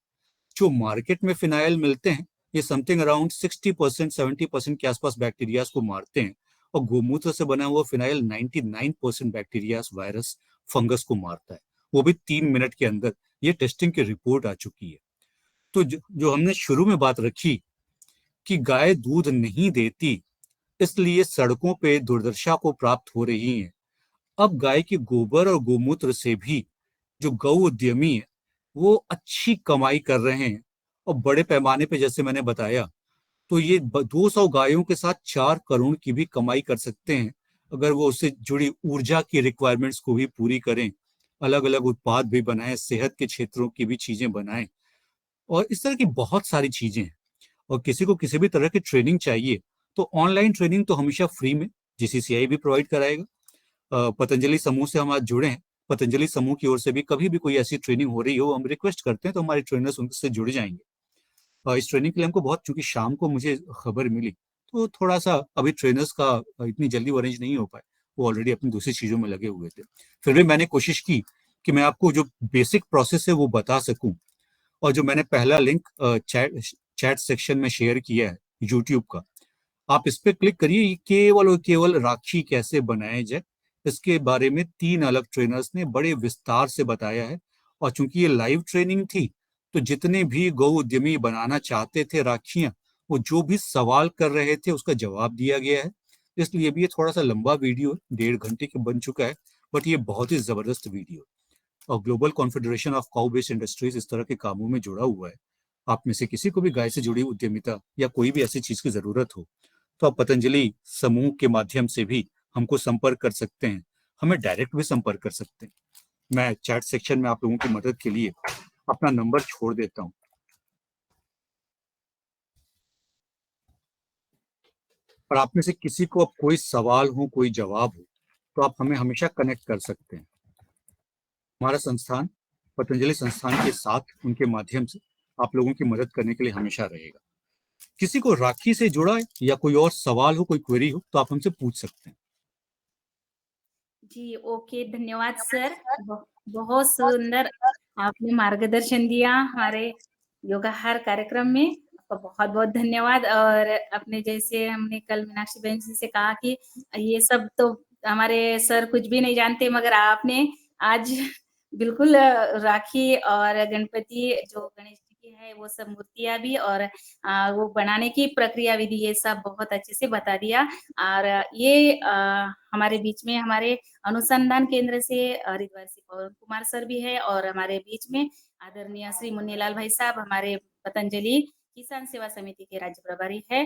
जो मार्केट में फिनाइल मिलते हैं ये समथिंग अराउंड 60% 70% के आसपास बैक्टीरियाज को मारते हैं, और गोमूत्र से बना हुआ फिनाइल 99% बैक्टीरियाज, वायरस, फंगस को मारता है, वो भी 3 मिनट के अंदर। ये टेस्टिंग की रिपोर्ट आ चुकी है। तो जो हमने शुरू में बात रखी कि गाय दूध नहीं देती इसलिए सड़कों पे दुर्दशा को प्राप्त हो रही है, अब गाय के गोबर और गोमूत्र से भी जो गौ उद्यमी है वो अच्छी कमाई कर रहे हैं। और बड़े पैमाने पे जैसे मैंने बताया, तो ये 200 गायों के साथ 4 करोड़ की भी कमाई कर सकते हैं अगर वो उससे जुड़ी ऊर्जा की रिक्वायरमेंट्स को भी पूरी करें, अलग अलग उत्पाद भी बनाएं, सेहत के क्षेत्रों की भी चीजें बनाएं, और इस तरह की बहुत सारी चीजें हैं। और किसी को किसी भी तरह की ट्रेनिंग चाहिए तो ऑनलाइन ट्रेनिंग तो हमेशा फ्री में जीसीसीआई भी प्रोवाइड कराएगा। पतंजलि समूह से हम आज जुड़े हैं, पतंजलि समूह की ओर से भी कभी भी कोई ऐसी ट्रेनिंग हो रही हो, हम रिक्वेस्ट करते हैं तो हमारे ट्रेनर्स उनसे जुड़ जाएंगे। इस ट्रेनिंग के लिए हमको बहुत, चूंकि शाम को मुझे खबर मिली तो थोड़ा सा अभी ट्रेनर्स का इतनी जल्दी वो अरेंज नहीं हो पाए, वो ऑलरेडी अपनी दूसरी चीजों में लगे हुए थे। फिर भी मैंने कोशिश की कि मैं आपको जो बेसिक प्रोसेस है वो बता सकूं। और जो मैंने पहला लिंक चैट चैट सेक्शन में शेयर किया है यूट्यूब का, आप इस पे क्लिक करिए। ये केवल और केवल राखी कैसे बनाए जाए इसके बारे में 3 अलग ट्रेनर्स ने बड़े विस्तार से बताया है। और चूंकि ये लाइव ट्रेनिंग थी, तो जितने भी गौ उद्यमी बनाना चाहते थे राखियां, वो जो भी सवाल कर रहे थे उसका जवाब दिया गया है। इसलिए भी ये थोड़ा सा लंबा वीडियो, 1.5 घंटे का बन चुका है, बट ये बहुत ही जबरदस्त वीडियो। और global confederation of cow based industries इस तरह के कामों में जुड़ा हुआ है। आप में से किसी को भी गाय से जुड़ी उद्यमिता या कोई भी ऐसी चीज की जरूरत हो, तो आप पतंजलि समूह के माध्यम से भी हमको संपर्क कर सकते हैं, हमें डायरेक्ट भी संपर्क कर सकते हैं। मैं चैट सेक्शन में आप लोगों की मदद के लिए अपना नंबर छोड़ देता हूँ, और आप में से किसी को अब कोई सवाल हो, कोई जवाब हो, तो आप हमें हमेशा कनेक्ट कर सकते हैं। हमारा संस्थान पतंजलि संस्थान के साथ, उनके माध्यम से आप लोगों की मदद करने के लिए हमेशा रहेगा। किसी को राखी से जुड़ा है या कोई और सवाल हो, कोई क्वेरी हो, तो आप हमसे पूछ सकते हैं। जी, ओके, धन्यवाद सर। बहुत सुंदर आपने मार्गदर्शन दिया हमारे योगाहार कार्यक्रम में। आपका बहुत-बहुत धन्यवाद। और अपने जैसे हमने कल मीनाक्षी बहन जी से कहा कि ये सब तो हमारे सर कुछ भी नहीं जानते, मगर आपने आज बिल्कुल राखी और गणपति जो गणेश जी की है वो सब मूर्तियाँ भी और वो बनाने की प्रक्रिया विधि ये सब बहुत अच्छे से बता दिया। और ये हमारे बीच में हमारे अनुसंधान केंद्र से हरिद्वार से पवन कुमार सर भी है और हमारे बीच में आदरणीय श्री मुन्नीलाल भाई साहब हमारे पतंजलि किसान सेवा समिति के राज्य प्रभारी है।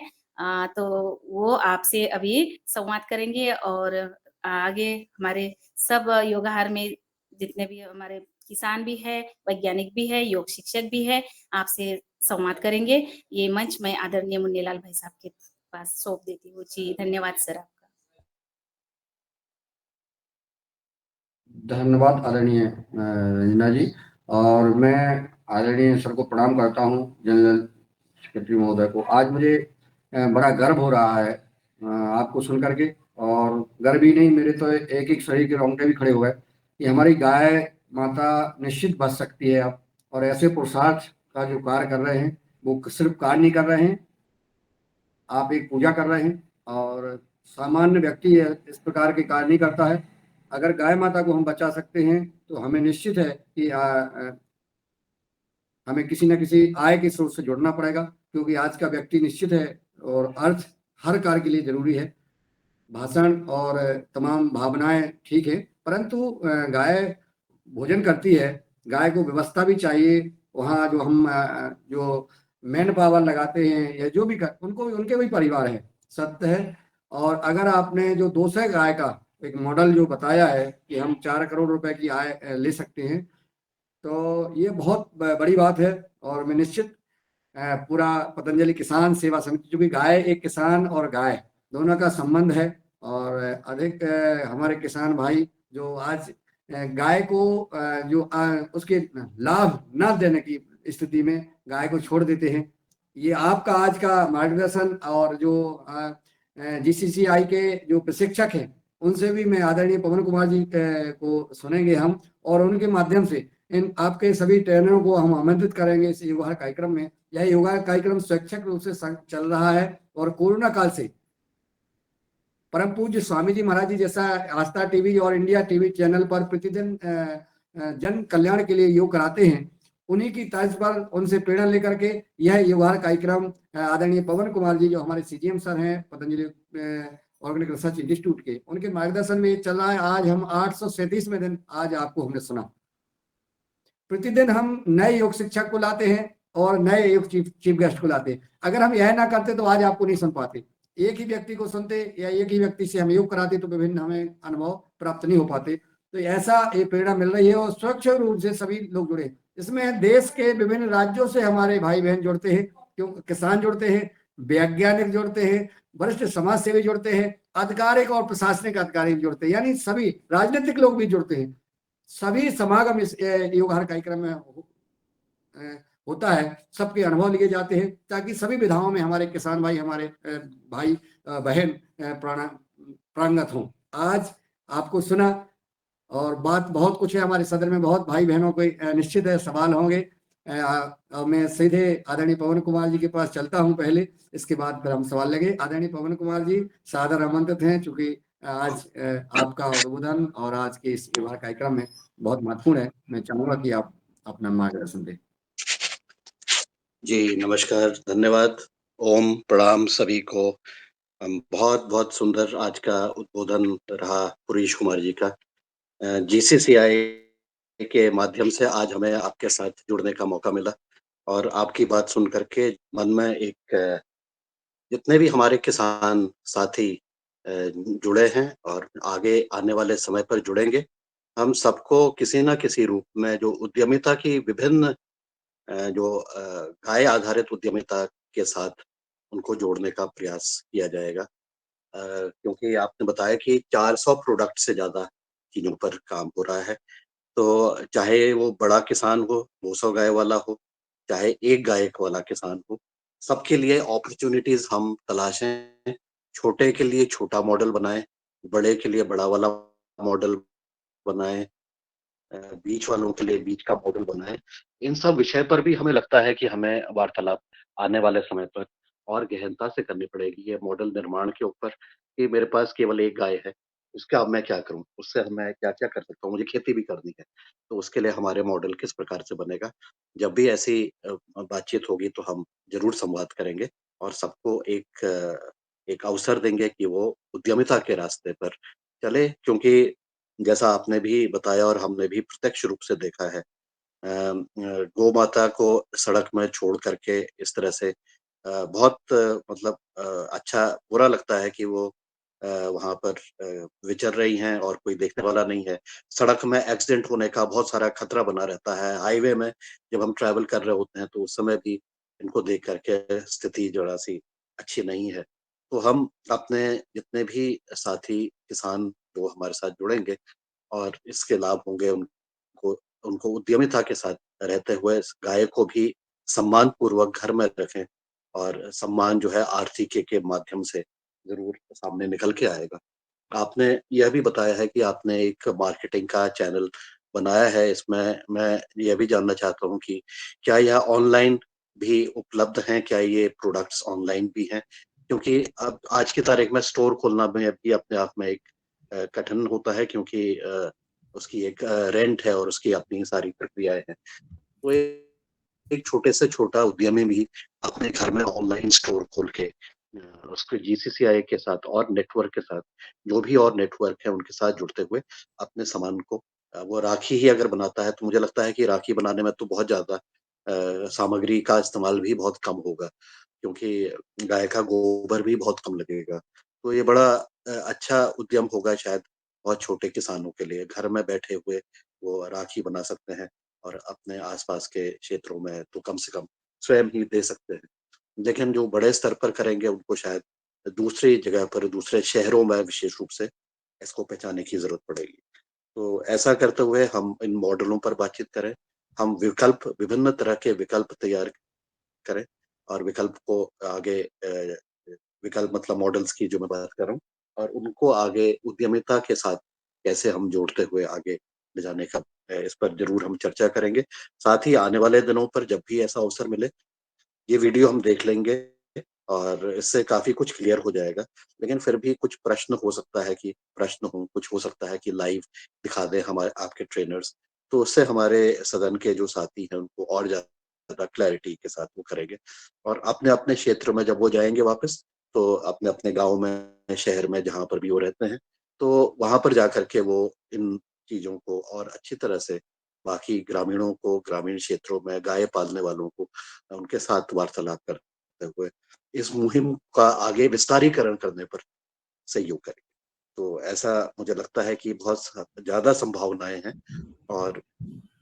तो वो आपसे अभी संवाद करेंगे और आगे हमारे सब योगाहार में जितने भी हमारे किसान भी है, वैज्ञानिक भी है, योग शिक्षक भी है, आपसे संवाद करेंगे। ये मंच मैं आदरणीय मुन्नीलाल भाई साहब के पास सौंप देती हूँ। जी, धन्यवाद सर आपका। धन्यवाद आदरणीय रंजना जी। और मैं आदरणीय सर को प्रणाम करता हूँ, जनरल सेक्रेटरी महोदय को। आज मुझे बड़ा गर्व हो रहा है आपको सुन करके, और गर्व ही नहीं, मेरे तो एक एक शरीर के रोंगटे भी खड़े हो गए कि हमारी गाय माता निश्चित बच सकती है अब। और ऐसे पुरुषार्थ का जो कार्य कर रहे हैं, वो सिर्फ कार्य नहीं कर रहे हैं, आप एक पूजा कर रहे हैं। और सामान्य व्यक्ति इस प्रकार के कार्य नहीं करता है। अगर गाय माता को हम बचा सकते हैं तो हमें निश्चित है कि हमें किसी न किसी आय के स्रोत से जुड़ना पड़ेगा, क्योंकि आज का व्यक्ति निश्चित है और अर्थ हर कार्य के लिए जरूरी है। भाषण और तमाम भावनाएं ठीक है, परंतु गाय भोजन करती है, गाय को व्यवस्था भी चाहिए। वहाँ जो हम जो मैन पावर लगाते हैं या जो भी उनको उनके भी परिवार है, सत्य है। और अगर आपने जो 200 गाय का एक मॉडल जो बताया है कि हम 4 करोड़ रुपए की आय ले सकते हैं, तो ये बहुत बड़ी बात है। और मैं निश्चित पूरा पतंजलि किसान सेवा समिति, जो भी गाय एक किसान और गाय दोनों का संबंध है, और अधिक हमारे किसान भाई जो आज गाय को जो उसके लाभ न देने की स्थिति में गाय को छोड़ देते हैं, ये आपका आज का मार्गदर्शन। और जो जीसीसीआई के जो प्रशिक्षक हैं, उनसे भी मैं आदरणीय पवन कुमार जी को सुनेंगे हम, और उनके माध्यम से इन आपके सभी ट्रेनरों को हम आमंत्रित करेंगे इस योगा कार्यक्रम में। यह योगा कार्यक्रम स्वैच्छिक रूप से चल रहा है, और कोरोना काल से परम पूज्य स्वामी जी महाराज जी जैसा आस्था टीवी और इंडिया टीवी चैनल पर प्रतिदिन जन कल्याण के लिए योग कराते हैं, उन्हीं की तर्ज पर उनसे प्रेरणा लेकर के यह योगा कार्यक्रम आदरणीय पवन कुमार जी जो हमारे सीजीएम सर हैं पतंजलि ऑर्गेनिक रिसर्च इंस्टीट्यूट के, उनके मार्गदर्शन में चल रहा है। आज हम 837वें दिन आज आपको हमने सुना। प्रतिदिन हम नए योग शिक्षक को लाते हैं और नए योग चीफ गेस्ट को लाते हैं। अगर हम यह ना करते तो आज आपको नहीं सुन पाते। एक ही व्यक्ति को सुनते या एक ही व्यक्ति से हम योग कराते तो विभिन्न हमें अनुभव प्राप्त नहीं हो पाते। तो ऐसा एक प्रेरणा मिल रही है, और स्वच्छ रूप से सभी लोग जुड़े। इसमें देश के विभिन्न राज्यों से हमारे भाई बहन जुड़ते हैं, क्यों किसान जुड़ते हैं, वैज्ञानिक जुड़ते हैं, वरिष्ठ समाज सेवी जुड़ते हैं, आधिकारिक और प्रशासनिक अधिकारी जुड़ते हैं, यानी सभी राजनीतिक लोग भी जुड़ते हैं। सभी समागम इस योगाहार कार्यक्रम में होता है। सबके अनुभव लिए जाते हैं ताकि सभी विधाओं में हमारे किसान भाई, हमारे भाई बहन प्रांगत हों। आज आपको सुना, और बात बहुत कुछ है हमारे सदन में, बहुत भाई बहनों के निश्चित है सवाल होंगे। मैं सीधे आदरणीय पवन कुमार जी के पास चलता हूं पहले, इसके बाद फिर हम सवाल लगे। आदरणीय पवन कुमार जी सादर आमंत्रित हैं, चूंकि आज आपका उद्बोधन और आज के इस विवाह कार्यक्रम में बहुत महत्वपूर्ण है। मैं चाहूंगा कि आप अपना मार्गदर्शन दें। जी नमस्कार, धन्यवाद, ओम प्रणाम सभी को। बहुत बहुत सुंदर आज का उद्बोधन रहा पुरीश कुमार जी का। जीसीसीआई के माध्यम से आज हमें आपके साथ जुड़ने का मौका मिला, और आपकी बात सुन करके मन में एक जितने भी हमारे किसान साथी जुड़े हैं और आगे आने वाले समय पर जुड़ेंगे, हम सबको किसी न किसी रूप में जो उद्यमिता की विभिन्न जो गाय आधारित उद्यमिता के साथ उनको जोड़ने का प्रयास किया जाएगा। क्योंकि आपने बताया कि 400 प्रोडक्ट से ज़्यादा चीज़ों पर काम हो रहा है, तो चाहे वो बड़ा किसान हो, 200 गाय वाला हो, चाहे एक गाय वाला किसान हो, सबके लिए अपॉर्चुनिटीज हम तलाशें। छोटे के लिए छोटा मॉडल बनाएं, बड़े के लिए बड़ा वाला मॉडल बनाएं, बीच वालों के लिए बीच का मॉडल बनाएं। इन सब विषय पर भी हमें लगता है कि हमें वार्तालाप आने वाले समय पर और गहनता से करनी पड़ेगी, ये मॉडल निर्माण के ऊपर, कि मेरे पास केवल एक गाय है, उसका अब मैं क्या करूं, उससे मैं क्या क्या कर सकता हूँ, मुझे खेती भी करनी है, तो उसके लिए हमारे मॉडल किस प्रकार से बनेगा। जब भी ऐसी बातचीत होगी तो हम जरूर संवाद करेंगे और सबको एक अवसर देंगे कि वो उद्यमिता के रास्ते पर चले, क्योंकि जैसा आपने भी बताया और हमने भी प्रत्यक्ष रूप से देखा है, गौ माता को सड़क में छोड़ करके इस तरह से बहुत मतलब अच्छा बुरा लगता है कि वो वहाँ पर विचर रही हैं और कोई देखने वाला नहीं है। सड़क में एक्सीडेंट होने का बहुत सारा खतरा बना रहता है। हाईवे में जब हम ट्रैवल कर रहे होते हैं तो उस समय भी इनको देख करके स्थिति जरा-सी अच्छी नहीं है। तो हम अपने जितने भी साथी किसान जो हमारे साथ जुड़ेंगे और इसके लाभ होंगे, उनको उनको उद्यमिता के साथ रहते हुए इस गाय को भी सम्मान पूर्वक घर में रखें और सम्मान जो है आर्थिकी के माध्यम से ज़रूर सामने निकल के आएगा। आपने यह भी बताया है कि आपने एक मार्केटिंग का चैनल बनाया है, इसमें मैं यह भी जानना चाहता हूँ कि क्या यह ऑनलाइन भी उपलब्ध हैं? क्या ये प्रोडक्ट्स ऑनलाइन भी हैं? क्योंकि अब आज की तारीख में स्टोर खोलना में भी अपने आप में एक कठिन होता है, क्योंकि उसकी एक रेंट है और उसकी अपनी सारी प्रक्रियाएँ हैं। तो एक छोटे से छोटा उद्यमी भी अपने घर में ऑनलाइन स्टोर खोल के उसके जीसीसीआई के साथ और नेटवर्क के साथ, जो भी और नेटवर्क है उनके साथ जुड़ते हुए अपने सामान को वो राखी ही अगर बनाता है तो मुझे लगता है कि राखी बनाने में तो बहुत ज़्यादा सामग्री का इस्तेमाल भी बहुत कम होगा, क्योंकि गाय का गोबर भी बहुत कम लगेगा। तो ये बड़ा अच्छा उद्यम होगा शायद बहुत छोटे किसानों के लिए, घर में बैठे हुए वो राखी बना सकते हैं और अपने आस-पास के क्षेत्रों में तो कम से कम स्वयं ही दे सकते हैं। लेकिन जो बड़े स्तर पर करेंगे उनको शायद दूसरी जगह पर, दूसरे शहरों में विशेष रूप से इसको पहचानने की ज़रूरत पड़ेगी। तो ऐसा करते हुए हम इन मॉडलों पर बातचीत करें, हम विकल्प विभिन्न तरह के विकल्प तैयार करें और विकल्प को आगे विकल्प मतलब मॉडल्स की जो मैं बात कर रहा हूँ, और उनको आगे उद्यमिता के साथ कैसे हम जोड़ते हुए आगे ले जाने का इस पर ज़रूर हम चर्चा करेंगे। साथ ही आने वाले दिनों पर जब भी ऐसा अवसर मिले, ये वीडियो हम देख लेंगे और इससे काफ़ी कुछ क्लियर हो जाएगा। लेकिन फिर भी कुछ प्रश्न हो सकता है कि प्रश्न हो, कुछ हो सकता है कि लाइव दिखा दें हमारे आपके ट्रेनर्स। तो उससे हमारे सदन के जो साथी हैं उनको और ज़्यादा क्लैरिटी के साथ वो करेंगे और अपने-अपने क्षेत्र में जब वो जाएँगे वापस, तो अपने-अपने गाँव में, शहर में जहाँ पर भी वो रहते हैं, तो वहाँ पर जाकर के वो इन चीज़ों को और अच्छी तरह से बाकी ग्रामीणों को, ग्रामीण क्षेत्रों में गाय पालने वालों को उनके साथ वार्तालाप करते हुए इस मुहिम का आगे विस्तारीकरण करने पर सहयोग करें। तो ऐसा मुझे लगता है कि बहुत ज़्यादा संभावनाएँ हैं और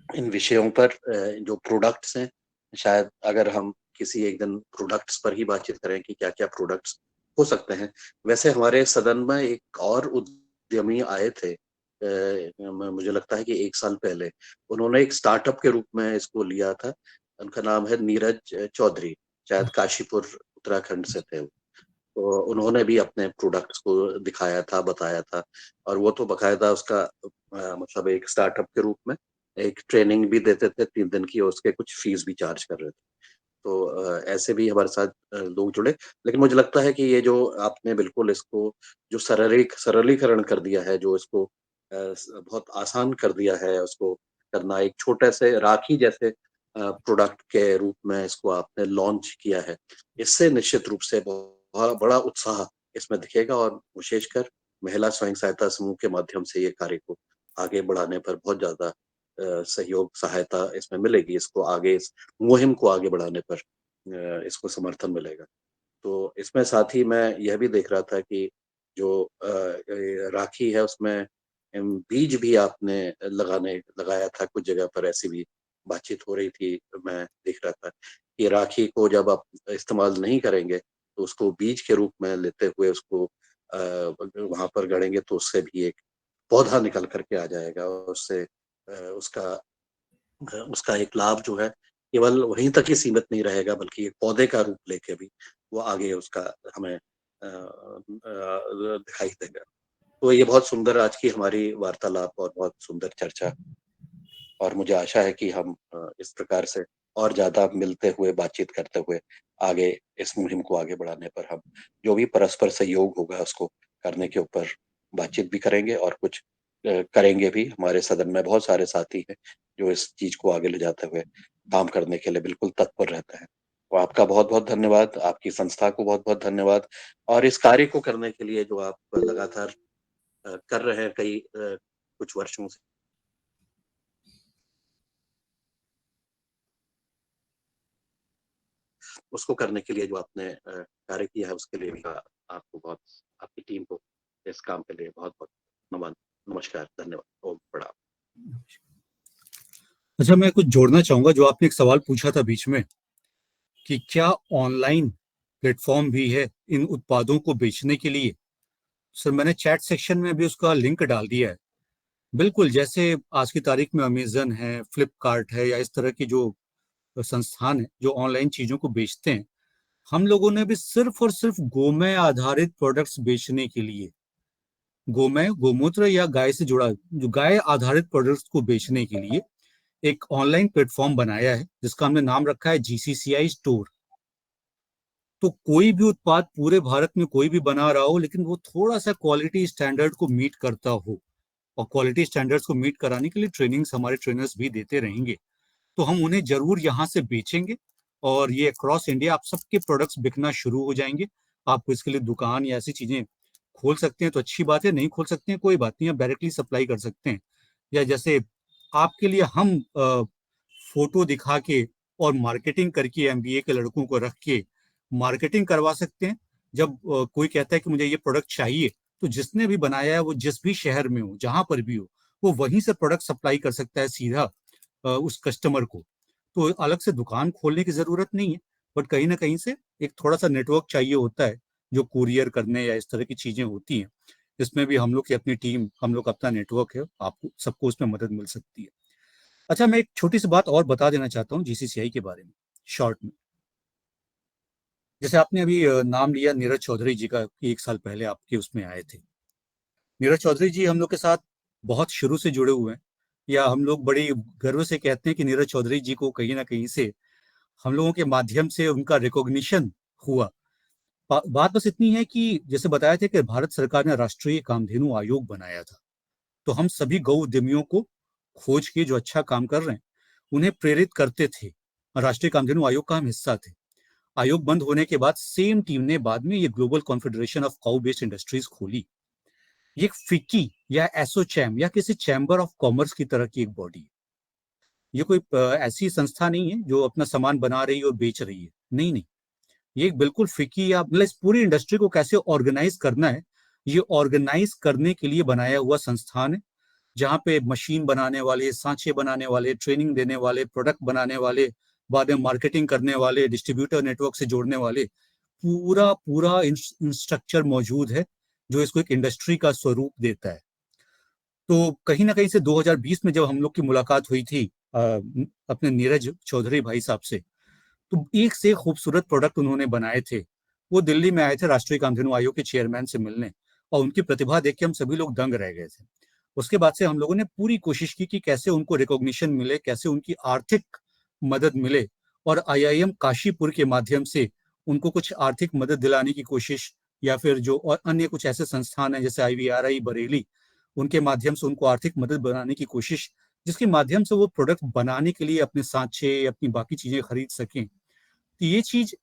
इन विषयों पर जो प्रोडक्ट्स हैं, शायद अगर हम किसी एक दिन प्रोडक्ट्स पर ही बातचीत करें कि क्या-क्या प्रोडक्ट्स हो सकते हैं। वैसे हमारे सदन में एक और उद्यमी आए थे, म मुझे लगता है कि 1 साल पहले। उन्होंने एक स्टार्टअप के रूप में इसको लिया था। उनका नाम है नीरज चौधरी, शायद काशीपुर उत्तराखंड से थे वो। तो उन्होंने भी अपने प्रोडक्ट्स को दिखाया था, बताया था और वो तो बाकायदा उसका मतलब एक स्टार्टअप के रूप में एक ट्रेनिंग भी देते थे 3 दिन की और उसके कुछ फीस भी चार्ज कर रहे थे। तो ऐसे भी हमारे साथ लोग जुड़े। लेकिन मुझे लगता है कि ये जो आपने बिल्कुल इसको जो सरलीकरण कर दिया है, जो इसको बहुत आसान कर दिया है उसको करना, एक छोटे से राखी जैसे प्रोडक्ट के रूप में इसको आपने लॉन्च किया है। इससे निश्चित रूप से बहुत बड़ा उत्साह इसमें दिखेगा और विशेषकर महिला स्वयं सहायता समूह के माध्यम से ये कार्य को आगे बढ़ाने पर बहुत ज़्यादा सहयोग, सहायता इसमें मिलेगी। इसको आगे इस मुहिम को आगे बढ़ाने पर इसको समर्थन मिलेगा। तो इसमें साथ ही मैं यह भी देख रहा था कि जो राखी है उसमें बीज भी आपने लगाया था कुछ जगह पर, ऐसी भी बातचीत हो रही थी। मैं देख रहा था कि राखी को जब आप इस्तेमाल नहीं करेंगे तो उसको बीज के रूप में लेते हुए उसको वहाँ पर गड़ेंगे तो उससे भी एक पौधा निकल कर के आ जाएगा और उससे उसका एक लाभ जो है केवल वहीं तक ही सीमित नहीं रहेगा, बल्कि एक पौधे का रूप लेके भी वो आगे उसका हमें दिखाई देगा। तो ये बहुत सुंदर आज की हमारी वार्तालाप और बहुत सुंदर चर्चा, और मुझे आशा है कि हम इस प्रकार से और ज्यादा मिलते हुए, बातचीत करते हुए आगे इस मुहिम को आगे बढ़ाने पर हम जो भी परस्पर सहयोग होगा उसको करने के ऊपर बातचीत भी करेंगे, और कुछ करेंगे भी। हमारे सदन में बहुत सारे साथी हैं जो इस चीज को आगे ले जाते हुए काम करने के लिए बिल्कुल तत्पर रहते हैं। तो आपका बहुत बहुत धन्यवाद, आपकी संस्था को बहुत बहुत धन्यवाद, और इस कार्य को करने के लिए जो आप लगातार कर रहे हैं कई कुछ वर्षों से, उसको करने के लिए जो आपने कार्य किया है उसके लिए भी आपको बहुत, आपकी टीम को इस काम के लिए बहुत बहुत नमस्कार, धन्यवाद, ओम प्रणाम। अच्छा, मैं कुछ जोड़ना चाहूंगा। जो आपने एक सवाल पूछा था बीच में कि क्या ऑनलाइन प्लेटफॉर्म भी है इन उत्पादों को बेचने के लिए, सर मैंने चैट सेक्शन में भी उसका लिंक डाल दिया है। बिल्कुल, जैसे आज की तारीख में अमेजन है, फ्लिपकार्ट है, या इस तरह की जो संस्थान है जो ऑनलाइन चीजों को बेचते हैं, हम लोगों ने भी सिर्फ और सिर्फ गोमय आधारित प्रोडक्ट्स बेचने के लिए, गोमय, गोमूत्र या गाय से जुड़ा, जो गाय आधारित प्रोडक्ट्स को बेचने के लिए एक ऑनलाइन प्लेटफॉर्म बनाया है जिसका हमने नाम रखा है जीसीसीआई स्टोर। तो कोई भी उत्पाद पूरे भारत में कोई भी बना रहा हो, लेकिन वो थोड़ा सा क्वालिटी स्टैंडर्ड को मीट करता हो, और क्वालिटी स्टैंडर्ड्स को मीट कराने के लिए ट्रेनिंग्स हमारे ट्रेनर्स भी देते रहेंगे, तो हम उन्हें जरूर यहाँ से बेचेंगे, और ये अक्रॉस इंडिया आप सबके प्रोडक्ट्स बिकना शुरू हो जाएंगे। आपको इसके लिए दुकान या ऐसी चीजें खोल सकते हैं तो अच्छी बात है, नहीं खोल सकते हैं कोई बात नहीं, आप डायरेक्टली सप्लाई कर सकते हैं। या जैसे आपके लिए हम फोटो दिखा के और मार्केटिंग करके एमबीए के लड़कों को रख के मार्केटिंग करवा सकते हैं। जब कोई कहता है कि मुझे ये प्रोडक्ट चाहिए, तो जिसने भी बनाया है वो जिस भी शहर में हो, जहां पर भी हो, वो वहीं से प्रोडक्ट सप्लाई कर सकता है सीधा उस कस्टमर को। तो अलग से दुकान खोलने की जरूरत नहीं है, बट कहीं ना कहीं से एक थोड़ा सा नेटवर्क चाहिए होता है, जो कुरियर करने या इस तरह की चीजें होती हैं। इसमें भी हम लोग की अपनी टीम, हम लोग अपना नेटवर्क है, आपको सबको उसमें मदद मिल सकती है। अच्छा, मैं एक छोटी सी बात और बता देना चाहता हूँ जीसीसीआई के बारे में, शॉर्ट में। जैसे आपने अभी नाम लिया नीरज चौधरी जी का कि 1 साल पहले आपके उसमें आए थे। नीरज चौधरी जी हम लोग के साथ बहुत शुरू से जुड़े हुए हैं, या हम लोग बड़ी गर्व से कहते हैं कि नीरज चौधरी जी को कहीं ना कहीं से हम लोगों के माध्यम से उनका रिकॉग्निशन हुआ। बात बस इतनी है कि जैसे बताया था कि भारत सरकार ने राष्ट्रीय कामधेनु आयोग बनाया था, तो हम सभी गौ उद्यमियों को खोज के जो अच्छा काम कर रहे हैं उन्हें प्रेरित करते थे। राष्ट्रीय कामधेनु आयोग का हम हिस्सा थे। आयोग बंद होने के बाद सेम टीम ने बाद में ये global confederation of cow based industries खोली। ये एक फिक्की या एसोचैम या किसी चैम्बर ऑफ कॉमर्स की तरह की एक बॉडी है। ये कोई ऐसी संस्था नहीं है जो अपना सामान बना रही है और बेच रही है, नहीं नहीं। ये एक बिल्कुल फिक्की, या मतलब इस पूरी इंडस्ट्री को कैसे ऑर्गेनाइज करना है, ये ऑर्गेनाइज करने के लिए बनाया हुआ संस्थान है, जहाँ पे मशीन बनाने वाले, सांचे बनाने वाले, ट्रेनिंग देने वाले, प्रोडक्ट बनाने वाले, बाद में मार्केटिंग करने वाले, डिस्ट्रीब्यूटर नेटवर्क से जोड़ने वाले, पूरा पूरा इंस्ट्रक्चर मौजूद है जो इसको एक इंडस्ट्री का स्वरूप देता है। तो कहीं ना कहीं से 2020 में जब हम लोग की मुलाकात हुई थी अपने नीरज चौधरी भाई साहब से, तो एक से खूबसूरत प्रोडक्ट उन्होंने बनाए थे। वो दिल्ली में आए थे राष्ट्रीय कामधेनु आयोग के चेयरमैन से मिलने, और उनकी प्रतिभा देख के हम सभी लोग दंग रह गए थे। उसके बाद से हम लोगों ने पूरी कोशिश की कि कैसे उनको रिकॉग्निशन मिले, कैसे उनकी आर्थिक मदद मिले, और आईआईएम काशीपुर के माध्यम से उनको कुछ आर्थिक मदद दिलाने की कोशिश, या फिर जो और अन्य कुछ ऐसे संस्थान हैं जैसे आईवीआरआई बरेली, उनके माध्यम से उनको आर्थिक मदद बनाने की कोशिश, जिसके माध्यम से वो प्रोडक्ट बनाने के लिए अपने सांचे, अपनी बाकी चीजें खरीद सकें। तो ये चीज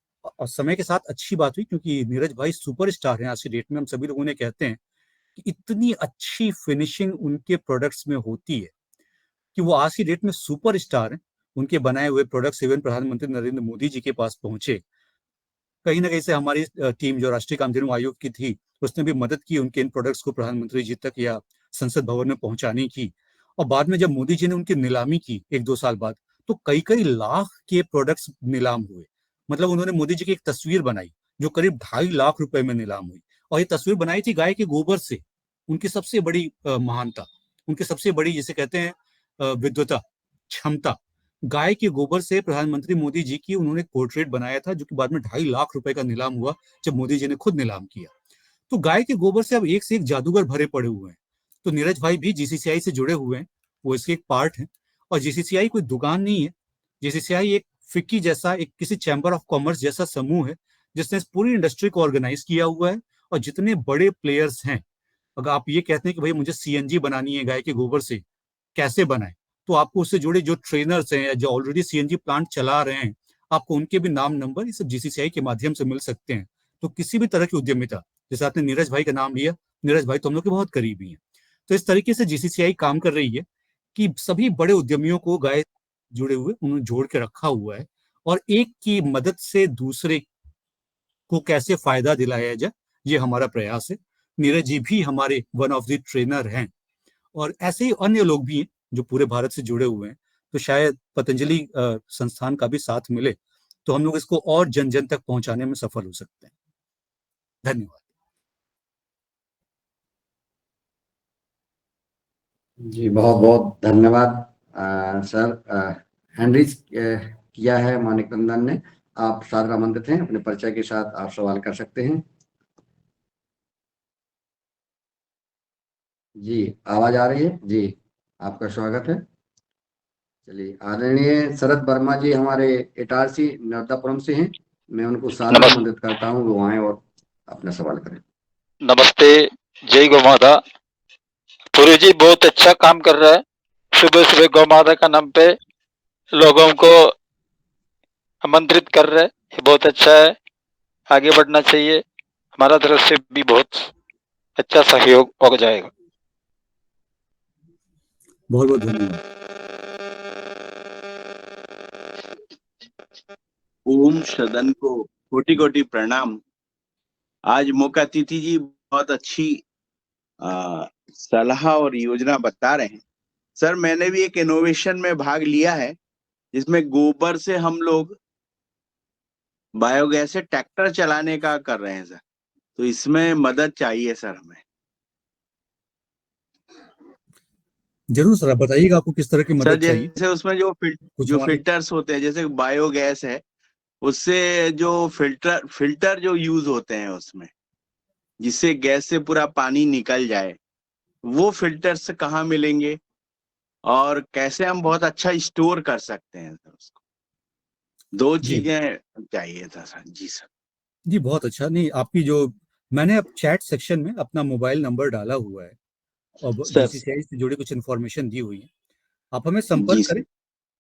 समय के साथ अच्छी बात हुई, क्योंकि नीरज भाई सुपरस्टार हैं आज की डेट में। हम सभी लोग उन्हें कहते हैं कि इतनी अच्छी फिनिशिंग उनके प्रोडक्ट्स में होती है कि वो आज की डेट में सुपरस्टार हैं। उनके बनाए हुए प्रोडक्ट्स इवन प्रधानमंत्री नरेंद्र मोदी जी के पास पहुंचे। कहीं ना कहीं से हमारी टीम जो राष्ट्रीय कामधेनु आयोग की थी, उसने भी मदद की उनके इन प्रोडक्ट्स को प्रधानमंत्री जी तक या संसद भवन में पहुंचाने की। और बाद में जब मोदी जी ने उनकी नीलामी की 1-2 साल बाद, तो कई कई लाख के प्रोडक्ट्स नीलाम हुए। मतलब उन्होंने मोदी जी की एक तस्वीर बनाई जो करीब 2.5 लाख रुपए में नीलाम हुई, और ये तस्वीर बनाई थी गाय के गोबर से। उनकी सबसे बड़ी महानता, उनकी सबसे बड़ी जिसे कहते हैं विद्वता, क्षमता, गाय के गोबर से प्रधानमंत्री मोदी जी की उन्होंने पोर्ट्रेट बनाया था, जो कि बाद में 2.5 लाख रुपए का नीलाम हुआ जब मोदी जी ने खुद नीलाम किया। तो गाय के गोबर से अब एक से एक जादूगर भरे पड़े हुए हैं। तो नीरज भाई भी जीसीसीआई से जुड़े हुए हैं, वो इसके एक पार्ट है। और जीसीसीआई कोई दुकान नहीं है, जीसीसीआई एक फिक्की जैसा, एक किसी चैम्बर ऑफ कॉमर्स जैसा समूह है जिसने इस पूरी इंडस्ट्री को ऑर्गेनाइज किया हुआ है। और जितने बड़े प्लेयर्स हैं, अगर आप ये कहते हैं कि भाई मुझे सीएनजी बनानी है गाय के गोबर से, कैसे बनाए, तो आपको उससे जुड़े जो ट्रेनर्स हैं या जो ऑलरेडी सीएनजी प्लांट चला रहे हैं, आपको उनके भी नाम नंबर ये सब जीसीसीआई के माध्यम से मिल सकते हैं। तो किसी भी तरह की उद्यमिता, जैसे आपने नीरज भाई का नाम लिया, नीरज भाई तो हम लोग के बहुत करीबी हैं। तो इस तरीके से जीसीसीआई काम कर रही है कि सभी बड़े उद्यमियों को गाय जुड़े हुए उन्होंने जोड़ के रखा हुआ है, और एक की मदद से दूसरे को कैसे फायदा दिलाया जाए, ये हमारा प्रयास है। नीरज जी भी हमारे वन ऑफ द ट्रेनर हैं, और ऐसे ही अन्य लोग भी हैं जो पूरे भारत से जुड़े हुए हैं। तो शायद पतंजलि संस्थान का भी साथ मिले तो हम लोग इसको और जन जन तक पहुंचाने में सफल हो सकते हैं। धन्यवाद। जी बहुत बहुत धन्यवाद सर। हैंडरिज किया है मानिक नंदन ने। आप सादर आमंत्रित हैं, अपने परिचय के साथ आप सवाल कर सकते हैं। जी आवाज आ रही है? जी आपका स्वागत है। चलिए, आदरणीय शरद वर्मा जी हमारे इटारसी नर्मदापुरम से हैं। मैं उनको सादर आमंत्रित करता हूँ वो आए और अपना सवाल करें। नमस्ते, जय गौ माता। पुरी जी बहुत अच्छा काम कर रहा है, सुबह सुबह गौ माता का नाम पे लोगों को आमंत्रित कर रहे हैं, ये बहुत अच्छा है, आगे बढ़ना चाहिए। हमारा तरफ से भी बहुत अच्छा सहयोग हो जाएगा। बहुत बहुत धन्यवाद। ओम सदन को कोटि कोटि प्रणाम। आज मौका तिथि जी बहुत अच्छी सलाह और योजना बता रहे हैं। सर मैंने भी एक इनोवेशन में भाग लिया है जिसमें गोबर से हम लोग बायोगैस से ट्रैक्टर चलाने का कर रहे हैं सर, तो इसमें मदद चाहिए सर हमें। जरूर सर, आप बताइएगा आपको किस तरह की सर मदद चाहिए। जैसे उसमें जो फिल्टर्स होते हैं, जैसे बायोगैस है, उससे जो फिल्टर जो यूज होते हैं उसमें, जिससे गैस से पूरा पानी निकल जाए, वो फिल्टर्स कहाँ मिलेंगे और कैसे हम बहुत अच्छा स्टोर कर सकते हैं सर उसको? दो चीजें चाहिए था सर। जी सर। जी बहुत अच्छा। नहीं, आपकी जो मैंने अब चैट सेक्शन में अपना मोबाइल नंबर डाला हुआ है और जीसीसीआई से जुड़ी कुछ इन्फॉर्मेशन दी हुई है, आप हमें संपर्क करें।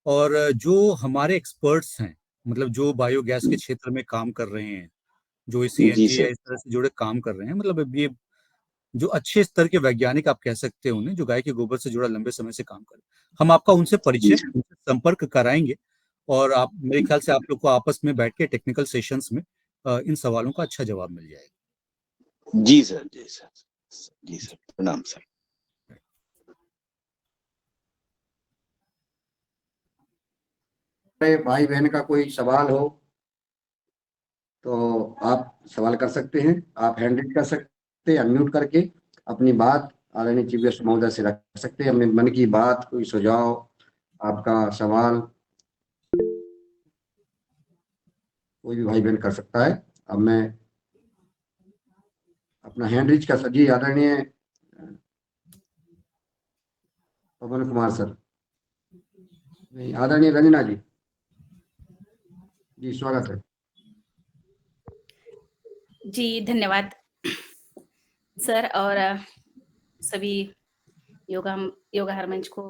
और जो हमारे एक्सपर्ट्स हैं, मतलब जो बायोगैस के क्षेत्र में काम कर रहे हैं, जो सीएनजी या इस तरह से जुड़े काम कर रहे हैं, मतलब अब ये जो अच्छे स्तर के वैज्ञानिक आप कह सकते हैं उन्हें, जो गाय के गोबर से जुड़ा लंबे समय से काम करें, हम आपका उनसे परिचय, उनसे संपर्क कराएंगे। और आप, मेरे ख्याल से आप लोग को आपस में बैठ के टेक्निकल सेशंस में इन सवालों का अच्छा जवाब मिल जाएगा। जी सर, जी सर, जी सर, प्रणाम सर। भाई बहन का कोई सवाल हो तो आप सवाल कर सकते हैं। आप हैंड रेज कर सकते हैं, अनम्यूट करके अपनी बात आदरणीय चीफ गेस्ट महोदय से रख सकते हैं। अपने मन की बात, कोई सुझाव, आपका सवाल कोई भी भाई बहन कर सकता है। अब मैं अपना हैंड रेज कर जी आदरणीय पवन कुमार सर, नहीं आदरणीय रंजना जी, जी स्वागत है। जी धन्यवाद सर, और सभी योगा मंच को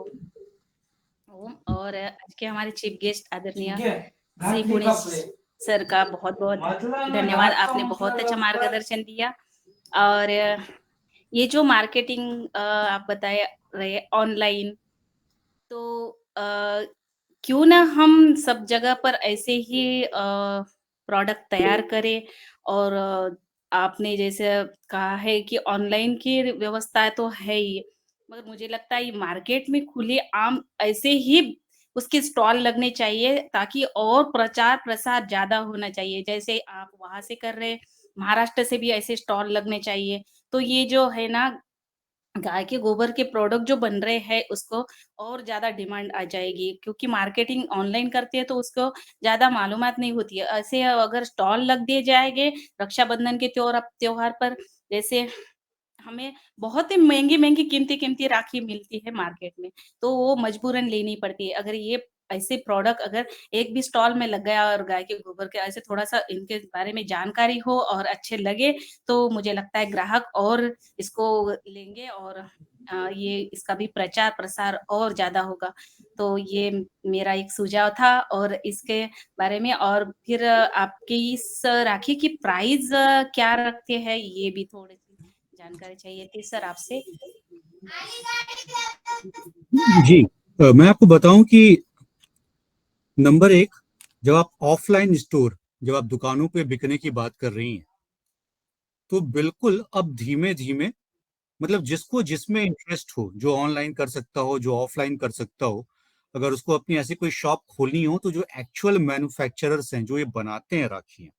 और आज के हमारे चीफ गेस्ट आदरणीय श्री पुणे सर का बहुत बहुत धन्यवाद। आपने बहुत अच्छा मार्गदर्शन दिया। और ये जो मार्केटिंग आप बताए रहे ऑनलाइन, तो क्यों ना हम सब जगह पर ऐसे ही प्रोडक्ट तैयार करें। और आपने जैसे कहा है कि ऑनलाइन की व्यवस्था तो है ही, मगर मुझे लगता है ये मार्केट में खुले आम ऐसे ही उसके स्टॉल लगने चाहिए, ताकि और प्रचार प्रसार ज्यादा होना चाहिए। जैसे आप वहां से कर रहे हैं, महाराष्ट्र से भी ऐसे स्टॉल लगने चाहिए। तो ये जो है ना, गाय के गोबर के प्रोडक्ट जो बन रहे हैं उसको और ज़्यादा डिमांड आ जाएगी, क्योंकि मार्केटिंग ऑनलाइन करते हैं तो उसको ज़्यादा मालूमात नहीं होती है। ऐसे अगर स्टॉल लग दिए जाएँगे रक्षाबंधन के त्योहार पर, जैसे हमें बहुत ही महँगी-महँगी, कीमती-कीमती राखी मिलती है मार्केट में, तो वो मजबूरन लेनी पड़ती है। अगर ये ऐसे प्रोडक्ट अगर एक भी स्टॉल में लग गया और गाय के गोबर के ऐसे थोड़ा-सा इनके बारे में जानकारी हो और अच्छे लगे, तो मुझे लगता है ग्राहक और इसको लेंगे और ये इसका भी प्रचार-प्रसार और ज़्यादा होगा। तो ये मेरा एक सुझाव था और इसके बारे में, और फिर आपकी इस राखी की प्राइस क्या रखते हैं, ये भी थोड़ी-सी जानकारी चाहिए थी सर आपसे। जी, मैं आपको बताऊं कि नंबर एक, जब आप ऑफलाइन स्टोर, जब आप दुकानों पे बिकने की बात कर रही हैं, तो बिल्कुल अब धीमे धीमे, मतलब जिसको जिसमें इंटरेस्ट हो, जो ऑनलाइन कर सकता हो, जो ऑफलाइन कर सकता हो, अगर उसको अपनी ऐसी कोई शॉप खोलनी हो, तो जो एक्चुअल मैन्युफैक्चरर्स हैं, जो ये बनाते हैं राखियां,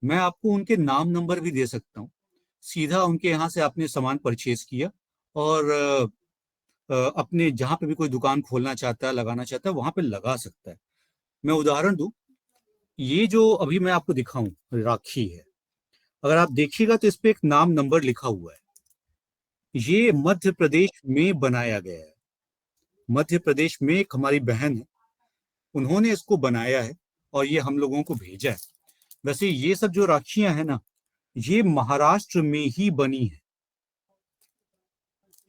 मैं आपको उनके नाम नंबर भी दे सकता हूँ। सीधा उनके यहाँ से आपने सामान परचेज किया और अपने जहां पे भी कोई दुकान खोलना चाहता है, लगाना चाहता है, वहां पे लगा सकता है। मैं उदाहरण दूं, ये जो अभी मैं आपको दिखाऊं राखी है, अगर आप देखिएगा तो इस पे एक नाम नंबर लिखा हुआ है। ये मध्य प्रदेश में बनाया गया है। मध्य प्रदेश में एक हमारी बहन है, उन्होंने इसको बनाया है और ये हम लोगों को भेजा है। वैसे ये सब जो राखियां हैं ना, ये महाराष्ट्र में ही बनी है।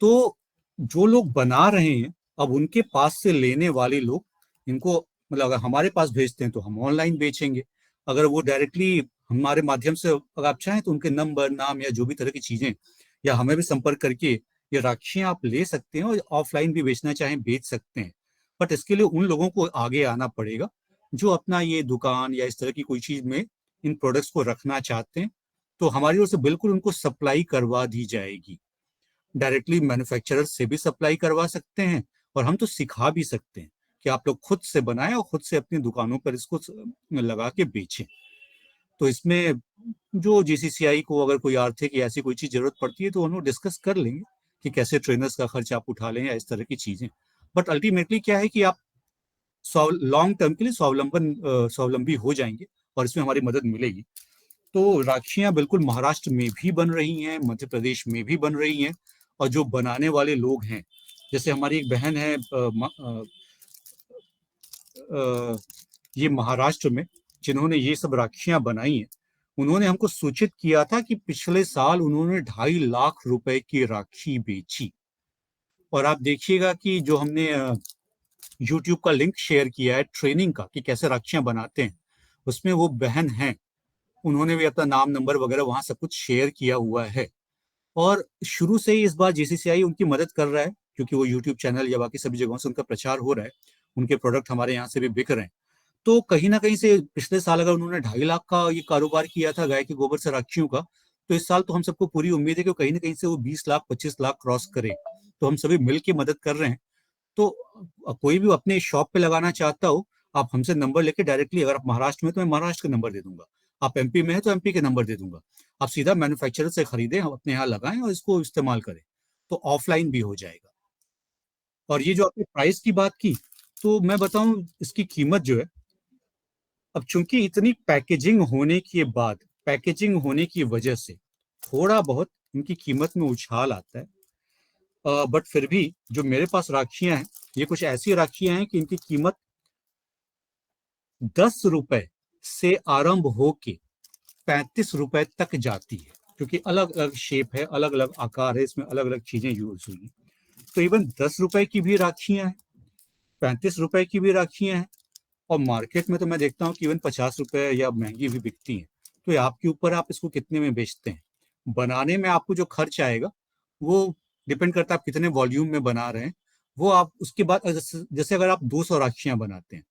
तो जो लोग बना रहे हैं, अब उनके पास से लेने वाले लोग इनको, मतलब अगर हमारे पास भेजते हैं तो हम ऑनलाइन बेचेंगे, अगर वो डायरेक्टली हमारे माध्यम से अगर आप चाहें तो उनके नंबर, नाम या जो भी तरह की चीजें, या हमें भी संपर्क करके ये राखियां आप ले सकते हैं और ऑफलाइन भी बेचना चाहें बेच सकते हैं। बट इसके लिए उन लोगों को आगे आना पड़ेगा जो अपना ये दुकान या इस तरह की कोई चीज में इन प्रोडक्ट्स को रखना चाहते हैं। तो हमारी ओर से बिल्कुल उनको सप्लाई करवा दी जाएगी। डायरेक्टली मैन्युफैक्चरर से भी सप्लाई करवा सकते हैं, और हम तो सिखा भी सकते हैं कि आप लोग खुद से बनाएं और खुद से अपनी दुकानों पर इसको लगा के बेचें। तो इसमें जो जीसीसीआई को अगर कोई आर्थिक या ऐसी कोई चीज जरूरत पड़ती है तो हम लोग डिस्कस कर लेंगे कि कैसे ट्रेनर्स का खर्च आप उठा लें या इस तरह की चीजें। बट अल्टीमेटली क्या है कि आप लॉन्ग टर्म के लिए स्वावलंबी हो जाएंगे और इसमें हमारी मदद मिलेगी। तो राखियां बिल्कुल महाराष्ट्र में भी बन रही हैं, मध्य प्रदेश में भी बन रही हैं, और जो बनाने वाले लोग हैं, जैसे हमारी एक बहन है ये महाराष्ट्र में, जिन्होंने ये सब राखियां बनाई हैं, उन्होंने हमको सूचित किया था कि पिछले साल उन्होंने 2.5 लाख रुपए की राखी बेची। और आप देखिएगा कि जो हमने यूट्यूब का लिंक शेयर किया है ट्रेनिंग का कि कैसे राखियां बनाते हैं, उसमें वो बहन हैं, उन्होंने भी अपना नाम नंबर वगैरह वहां सब कुछ शेयर किया हुआ है। और शुरू से ही इस बार जीसीसीआई उनकी मदद कर रहा है, क्योंकि वो यूट्यूब चैनल या बाकी सभी जगहों से उनका प्रचार हो रहा है, उनके प्रोडक्ट हमारे यहाँ से भी बिक रहे हैं। तो कहीं ना कहीं से पिछले साल अगर उन्होंने 2.5 लाख का ये कारोबार किया था गाय के गोबर से राखियों का, तो इस साल तो हम सबको पूरी उम्मीद है कि कहीं ना कहीं से वो 20 लाख 25 लाख क्रॉस करे। तो हम सभी मिलकर मदद कर रहे हैं। तो कोई भी अपने शॉप पे लगाना चाहता हो, आप हमसे नंबर लेके डायरेक्टली, अगर आप महाराष्ट्र में तो मैं महाराष्ट्र का नंबर दे दूंगा, आप एमपी में है तो एमपी के नंबर दे दूंगा, आप सीधा मैन्युफैक्चरर से खरीदें, हम अपने यहाँ लगाएं और इसको इस्तेमाल करें, तो ऑफलाइन भी हो जाएगा। और ये जो आपने प्राइस की बात की, तो मैं बताऊं इसकी कीमत जो है, अब चूंकि इतनी पैकेजिंग होने के बाद, पैकेजिंग होने की वजह से थोड़ा बहुत इनकी कीमत में उछाल आता है। बट फिर भी जो मेरे पास राखियां हैं, ये कुछ ऐसी राखियां हैं कि इनकी कीमत 10 रुपए से आरंभ होके 35 रुपए तक जाती है, क्योंकि अलग अलग शेप है, अलग अलग आकार है, इसमें अलग अलग चीजें यूज हुई हैं। तो इवन 10 रुपए की भी राखियां हैं, 35 रुपए की भी राखियां हैं, और मार्केट में तो मैं देखता हूँ कि इवन 50 रुपए या महंगी भी बिकती हैं। तो ये आपके ऊपर, आप इसको कितने में बेचते हैं। बनाने में आपको जो खर्च आएगा वो डिपेंड करता है आप कितने वॉल्यूम में बना रहे हैं। वो आप उसके बाद, जैसे अगर आप 200 राखियां बनाते हैं,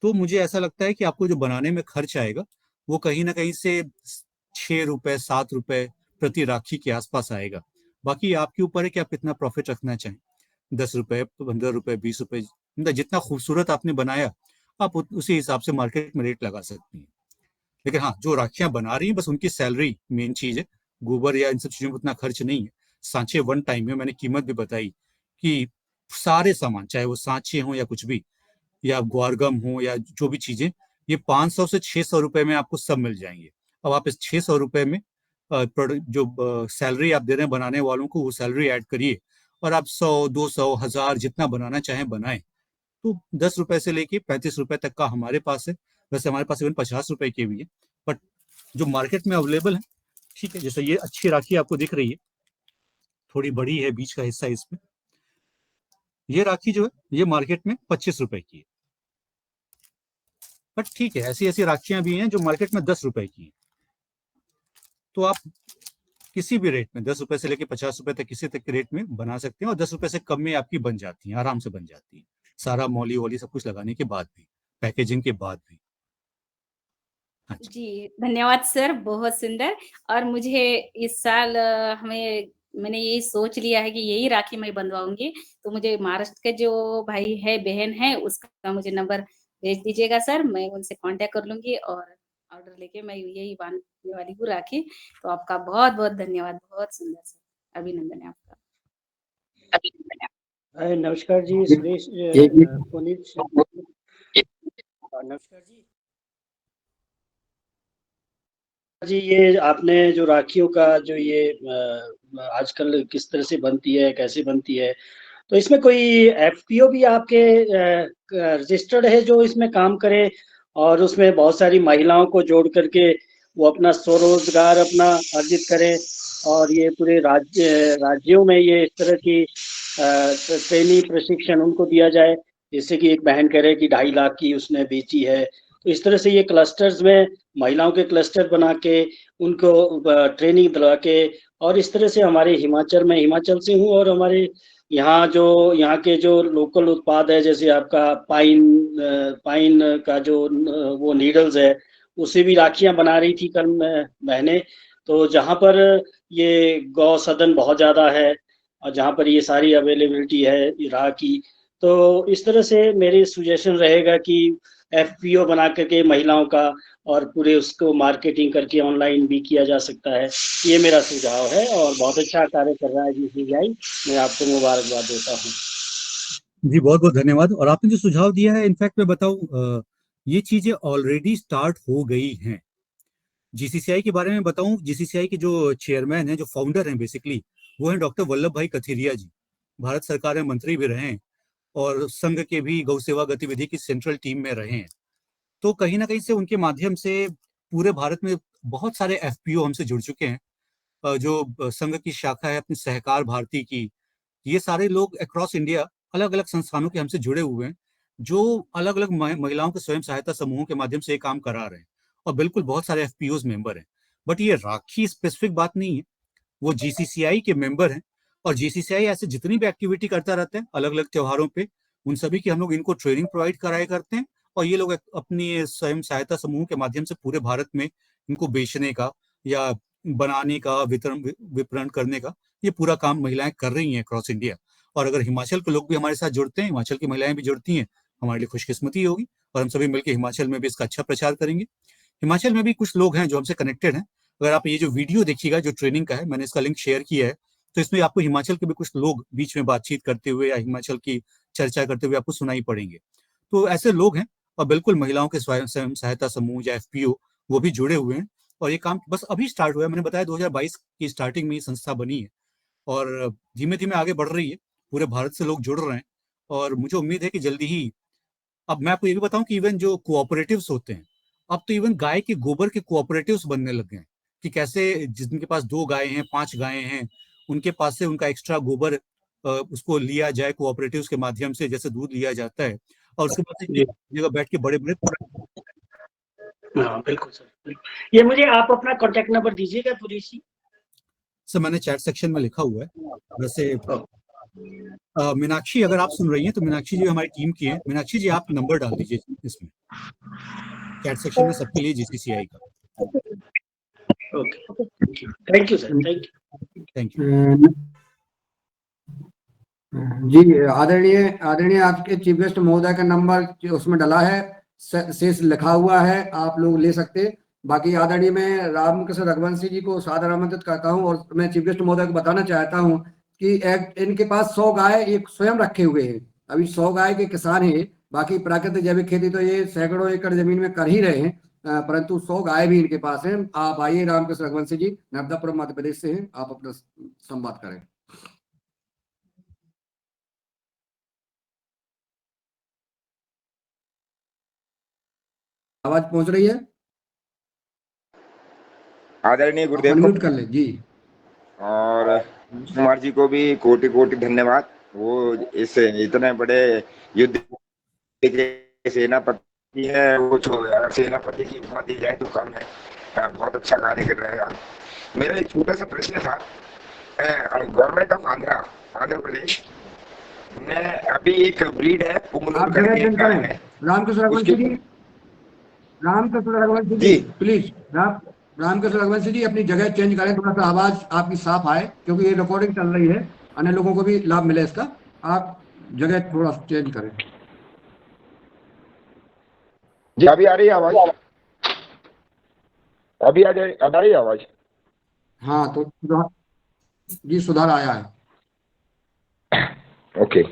तो मुझे ऐसा लगता है कि आपको जो बनाने में खर्च आएगा वो कहीं ना कहीं से 6 रुपए 7 रुपए प्रति राखी के आसपास आएगा। बाकी आपके ऊपर है कि आप कितना प्रॉफिट रखना चाहें, 10 रुपए 15 रुपए 20 रुपए, मतलब जितना खूबसूरत आपने बनाया आप उसी हिसाब से मार्केट में रेट लगा सकती हैं। लेकिन हाँ, जो राखियां बना रही हैं बस उनकी सैलरी मेन चीज है, गोबर या इन सब चीजों में उतना खर्च नहीं है। सांचे वन टाइम में मैंने कीमत भी बताई कि सारे सामान, चाहे वो सांचे हों या कुछ भी, या ग्वारगम हो या जो भी चीजें, ये 500 से 600 रुपए में आपको सब मिल जाएंगे। अब आप इस 600 रुपए में जो सैलरी आप दे रहे हैं बनाने वालों को, वो सैलरी ऐड करिए और आप 100, 200, 1000 जितना बनाना चाहें बनाएं। तो 10 रुपए से लेके 35 रुपए तक का हमारे पास है। वैसे हमारे पास इवन 50 रुपए के भी है, बट जो मार्केट में अवेलेबल है, ठीक है। जैसे ये अच्छी राखी आपको दिख रही है, थोड़ी बड़ी है, बीच का हिस्सा इसमें, ये राखी जो है ये मार्केट में 25 रुपए की है। बट ठीक है, ऐसी ऐसी राखियां भी हैं जो मार्केट में 10 रुपए की हैं। तो आप किसी भी रेट में 10 रुपए से लेके 50 रुपए तक किसी तक के रेट में बना सकते हैं, और 10 रुपए से कम में आपकी बन जाती है, आराम से बन जाती है, सारा मौली वॉली सब कुछ लगाने के बाद भी, पैकेजिंग के बाद भी। अच्छा। जी, धन्यवाद सर, बहुत सुंदर। और मुझे इस साल मैंने यही सोच लिया है कि यही राखी मैं बंधवाऊँगी, तो मुझे महाराष्ट्र के जो भाई है, बहन है, उसका मुझे नंबर भेज दीजिएगा सर, मैं उनसे कॉन्टैक्ट कर लूँगी और ऑर्डर लेके मैं यही बाँधने वाली हूँ राखी। तो आपका बहुत-बहुत धन्यवाद, बहुत सुंदर सर, अभिनंदन है आपका। नमस्कार जी, सुरेश पुनीत नमस्कार जी, ये आपने जो राखियों का जो ये आजकल किस तरह से बनती है, कैसे बनती है, तो इसमें कोई एफपीओ भी आपके रजिस्टर्ड है जो इसमें काम करे और उसमें बहुत सारी महिलाओं को जोड़ करके वो अपना स्वरोजगार अपना अर्जित करें और ये पूरे राज्यों में ये इस तरह की ट्रेनिंग प्रशिक्षण उनको दिया जाए, जैसे कि एक बहन कह रहे कि 2.5 लाख की उसने बेची है, तो इस तरह से ये क्लस्टर्स में महिलाओं के क्लस्टर बना के उनको ट्रेनिंग दिला के, और इस तरह से हमारे हिमाचल से हूँ और हमारे यहाँ के जो लोकल उत्पाद है, जैसे आपका पाइन का जो वो नीडल्स है, उससे भी राखियां बना रही थी कल बहनें। तो जहाँ पर ये गौ सदन बहुत ज़्यादा है और जहाँ पर ये सारी अवेलेबिलिटी है राखी, तो इस तरह से मेरी सुजेशन रहेगा कि एफपीओ बना करके महिलाओं का और पूरे उसको मार्केटिंग करके ऑनलाइन भी किया जा सकता है। ये मेरा सुझाव है और बहुत अच्छा कार्य कर रहा है जीसीसीआई, मैं आपको मुबारकबाद देता हूँ। जी, बहुत बहुत धन्यवाद। और आपने जो सुझाव दिया है, इनफैक्ट मैं बताऊं, ये चीजें ऑलरेडी स्टार्ट हो गई हैं। जीसीसीआई के बारे में बताऊं, जीसीसीआई के जो चेयरमैन हैं, जो फाउंडर हैं बेसिकली, वो हैं डॉक्टर वल्लभ भाई कथिरिया जी। भारत सरकार में मंत्री भी रहे हैं और संघ के भी गौ सेवा गतिविधि की सेंट्रल टीम में रहे हैं। तो कहीं ना कहीं से उनके माध्यम से पूरे भारत में बहुत सारे एफपीओ हमसे जुड़ चुके हैं। जो संघ की शाखा है अपनी सहकार भारती की, ये सारे लोग अक्रॉस इंडिया अलग अलग संस्थानों के हमसे जुड़े हुए हैं, जो अलग अलग महिलाओं के स्वयं सहायता समूहों के माध्यम से ये काम करा रहे हैं। और बिल्कुल बहुत सारे एफपीओज मेंबर हैं। बट ये राखी स्पेसिफिक बात नहीं है, वो जीसीसीआई के मेंबर हैं। और जीसीसीआई ऐसे जितनी भी एक्टिविटी करता रहता है अलग अलग त्योहारों पे, उन सभी की हम लोग इनको ट्रेनिंग प्रोवाइड कराया करते हैं। और ये लोग अपनी स्वयं सहायता समूह के माध्यम से पूरे भारत में इनको बेचने का या बनाने का, वितरण करने का, ये पूरा काम महिलाएं कर रही हैं अक्रॉस इंडिया। और अगर हिमाचल के लोग भी हमारे साथ जुड़ते हैं, हिमाचल की महिलाएं भी जुड़ती हैं, हमारे लिए खुशकिस्मती होगी। और हम सभी मिलकर हिमाचल में भी इसका अच्छा प्रचार करेंगे। हिमाचल में भी कुछ लोग हैं जो हमसे कनेक्टेड हैं। अगर आप ये जो वीडियो देखिएगा जो ट्रेनिंग का है, मैंने इसका लिंक शेयर किया है, तो इसमें आपको हिमाचल के भी कुछ लोग बीच में बातचीत करते हुए या हिमाचल की चर्चा करते हुए आपको सुनाई पड़ेंगे। तो ऐसे लोग हैं और बिल्कुल महिलाओं के स्वयं सहायता समूह या एफपीओ वो भी जुड़े हुए हैं। और ये काम बस अभी स्टार्ट हुआ है। मैंने बताया 2022 की स्टार्टिंग में ये संस्था बनी है और धीमे धीमे आगे बढ़ रही है। पूरे भारत से लोग जुड़ रहे हैं और मुझे उम्मीद है कि जल्दी ही, अब मैं आपको ये भी बताऊं कि इवन जो कोऑपरेटिव्स होते हैं, अब तो इवन गाय के गोबर के कोऑपरेटिव्स बनने लग गए हैं। कि कैसे जिनके पास 2 गायें हैं, 5 गायें हैं, उनके पास से उनका एक्स्ट्रा गोबर उसको लिया जाए कोऑपरेटिव्स के माध्यम से, जैसे दूध लिया जाता है, और उसके बाद जगह बैठ के बड़े बड़े। हाँ बिल्कुल सर, ये मुझे आप अपना कॉन्टेक्ट नंबर दीजिएगा पूरी सी। सर मैंने चैट सेक्शन में लिखा हुआ है। वैसे मीनाक्षी, अगर आप सुन रही हैं तो मीनाक्षी जी हमारी टीम की हैं। मीनाक्षी जी, आप नंबर डाल दीजिए इसमें चैट सेक्शन में सबके लिए जीसीसीआई का। Okay, thank you sir, thank you. जी, आदरणीय आपके चीफ गेस्ट महोदय का नंबर उसमें डला है, शेष लिखा हुआ है, आप लोग ले सकते। बाकी आदरणीय मैं रामकृष्ण रघुवंशी जी को सादर आमंत्रित करता हूं और मैं चीफ गेस्ट महोदय को बताना चाहता हूं कि इनके पास 100 गाय एक स्वयं रखे हुए हैं। अभी 100 गाय के किसान हैं। बाकी प्राकृतिक जैविक खेती तो ये सैकड़ों एकड़ जमीन में कर ही रहे हैं, परंतु 100 गाय भी इनके पास हैं। आप आइए, रामकृष्ण रघुवंशी जी नर्मदापुरम मध्य प्रदेश से हैं, आप अपना संवाद करें। आवाज पहुंच रही है? आदरणीय गुरुदेव को अनम्यूट कर ले जी। और कुमार जी को भी कोटि कोटि धन्यवाद। वो इस इतने बड़े युद्ध के सेनापति है, वो सेनापति की उपमा दी जाए तो कम है। बहुत अच्छा कार्य कर रहे हैं आप। मेरा एक छोटा सा प्रश्न था, गवर्नमेंट ऑफ आंध्र प्रदेश में अभी एक ब्रीड है आप जगह चेंज करें। रामकृष्ण रघुवंशी जी, रामकृष्ण रघुवंशी जी प्लीज, रामकृष्ण रघुवंशी जी अपनी जगह चेंज करें, थोड़ा सा आवाज आपकी साफ आए, क्योंकि ये रिकॉर्डिंग चल रही है, अन्य लोगों को भी लाभ मिले इसका। आप जगह थोड़ा चेंज करें। जी अभी आ रही है आवाज? अभी आ रही है आवाज? हाँ तो जी सुधार आया है। ओके,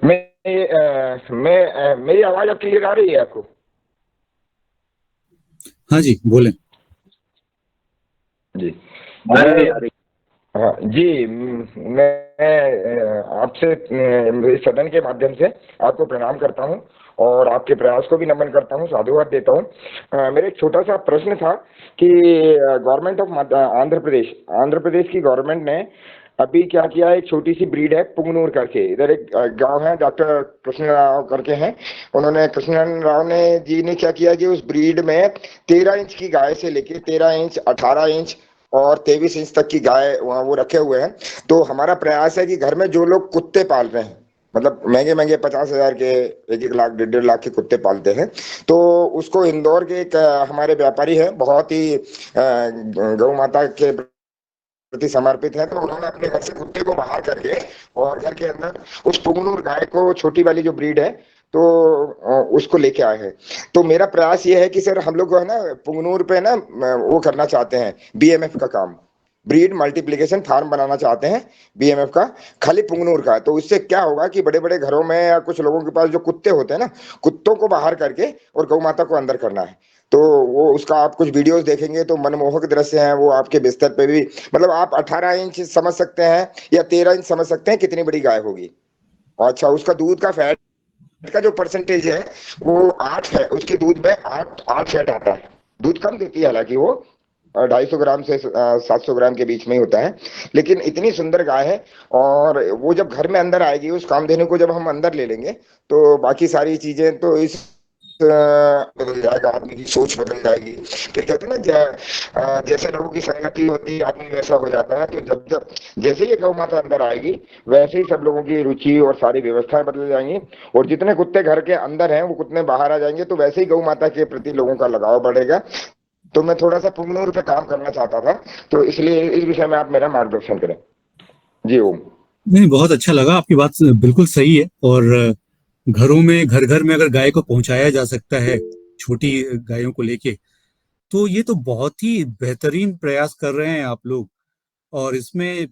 मेरी आवाज अब क्लियर आ रही है आपको? हाँ जी बोलें। जी हाँ जी, मैं आपसे इस सदन के माध्यम से आपको प्रणाम करता हूं और आपके प्रयास को भी नमन करता हूं, साधुवाद देता हूं। मेरा एक छोटा सा प्रश्न था कि गवर्नमेंट ऑफ आंध्र प्रदेश की गवर्नमेंट ने अभी क्या किया है, एक छोटी सी ब्रीड है पुंगनूर करके, इधर एक गांव है, डॉक्टर कृष्ण राव करके हैं, उन्होंने कृष्ण राव ने जी ने क्या किया कि उस ब्रीड में 13 इंच की गाय से लेके 13 इंच 18 इंच और 23 इंच तक की गाय वहाँ वो रखे हुए हैं। तो हमारा प्रयास है कि घर में जो लोग कुत्ते पाल रहे हैं, मतलब महंगे महंगे 50,000 के 1-1 लाख 1.5 लाख के कुत्ते पालते हैं, तो उसको इंदौर के एक हमारे व्यापारी है, बहुत ही गौ माता के प्रति समर्पित है, तो उन्होंने अपने घर से कुत्ते को बाहर करके और घर के अंदर उस पुंगनूर गाय को, छोटी वाली जो ब्रीड है, तो उसको लेके आए हैं। तो मेरा प्रयास ये है कि सर हम लोग है ना पुंगनूर पे ना वो करना चाहते हैं, बीएमएफ का काम, ब्रीड मल्टीप्लिकेशन फार्म बनाना चाहते हैं, बीएमएफ का, खाली पुंगनूर का। तो उससे क्या होगा कि बड़े बड़े घरों में या कुछ लोगों के पास जो कुत्ते होते हैं ना, कुत्तों को बाहर करके और गौ माता को अंदर करना है। तो वो उसका आप कुछ वीडियोस देखेंगे तो मनमोहक दृश्य हैं वो, आपके बिस्तर पे भी, मतलब आप 18 इंच समझ सकते हैं या 13 इंच समझ सकते हैं कितनी बड़ी गाय होगी। अच्छा, उसका दूध का फैट का जो परसेंटेज है वो 8 है, उसके दूध में 8 फैट आता है। दूध कम देती है हालांकि, वो 250 ग्राम से 700 ग्राम के बीच में ही होता है, लेकिन इतनी सुंदर गाय है। और वो जब घर में अंदर आएगी, उस कामधेनु को जब हम अंदर ले लेंगे तो बाकी सारी चीजें तो इस बदल जाएगा, आदमी की सोच बदल जाएगी। फिर कहते हैं ना जैसे लोगों की संगति होती है आदमी वैसा हो जाता है। तो जब जैसे ही गौ माता अंदर आएगी वैसे ही सब लोगों की रुचि और सारी व्यवस्थाएं बदल जाएंगी, और जितने कुत्ते घर के अंदर हैं वो कुत्ते बाहर आ जाएंगे, तो वैसे ही गौ माता के प्रति लोगों का लगाव बढ़ेगा। तो मैं थोड़ा सा पुंगनूर पे काम करना चाहता था, तो इसलिए इस विषय में आप मेरा मार्गदर्शन करें। जी ओम। नहीं, बहुत अच्छा लगा, आपकी बात बिल्कुल सही है। और घरों में, घर घर में अगर गाय को पहुंचाया जा सकता है छोटी गायों को लेके, तो ये तो बहुत ही बेहतरीन प्रयास कर रहे हैं आप लोग। और इसमें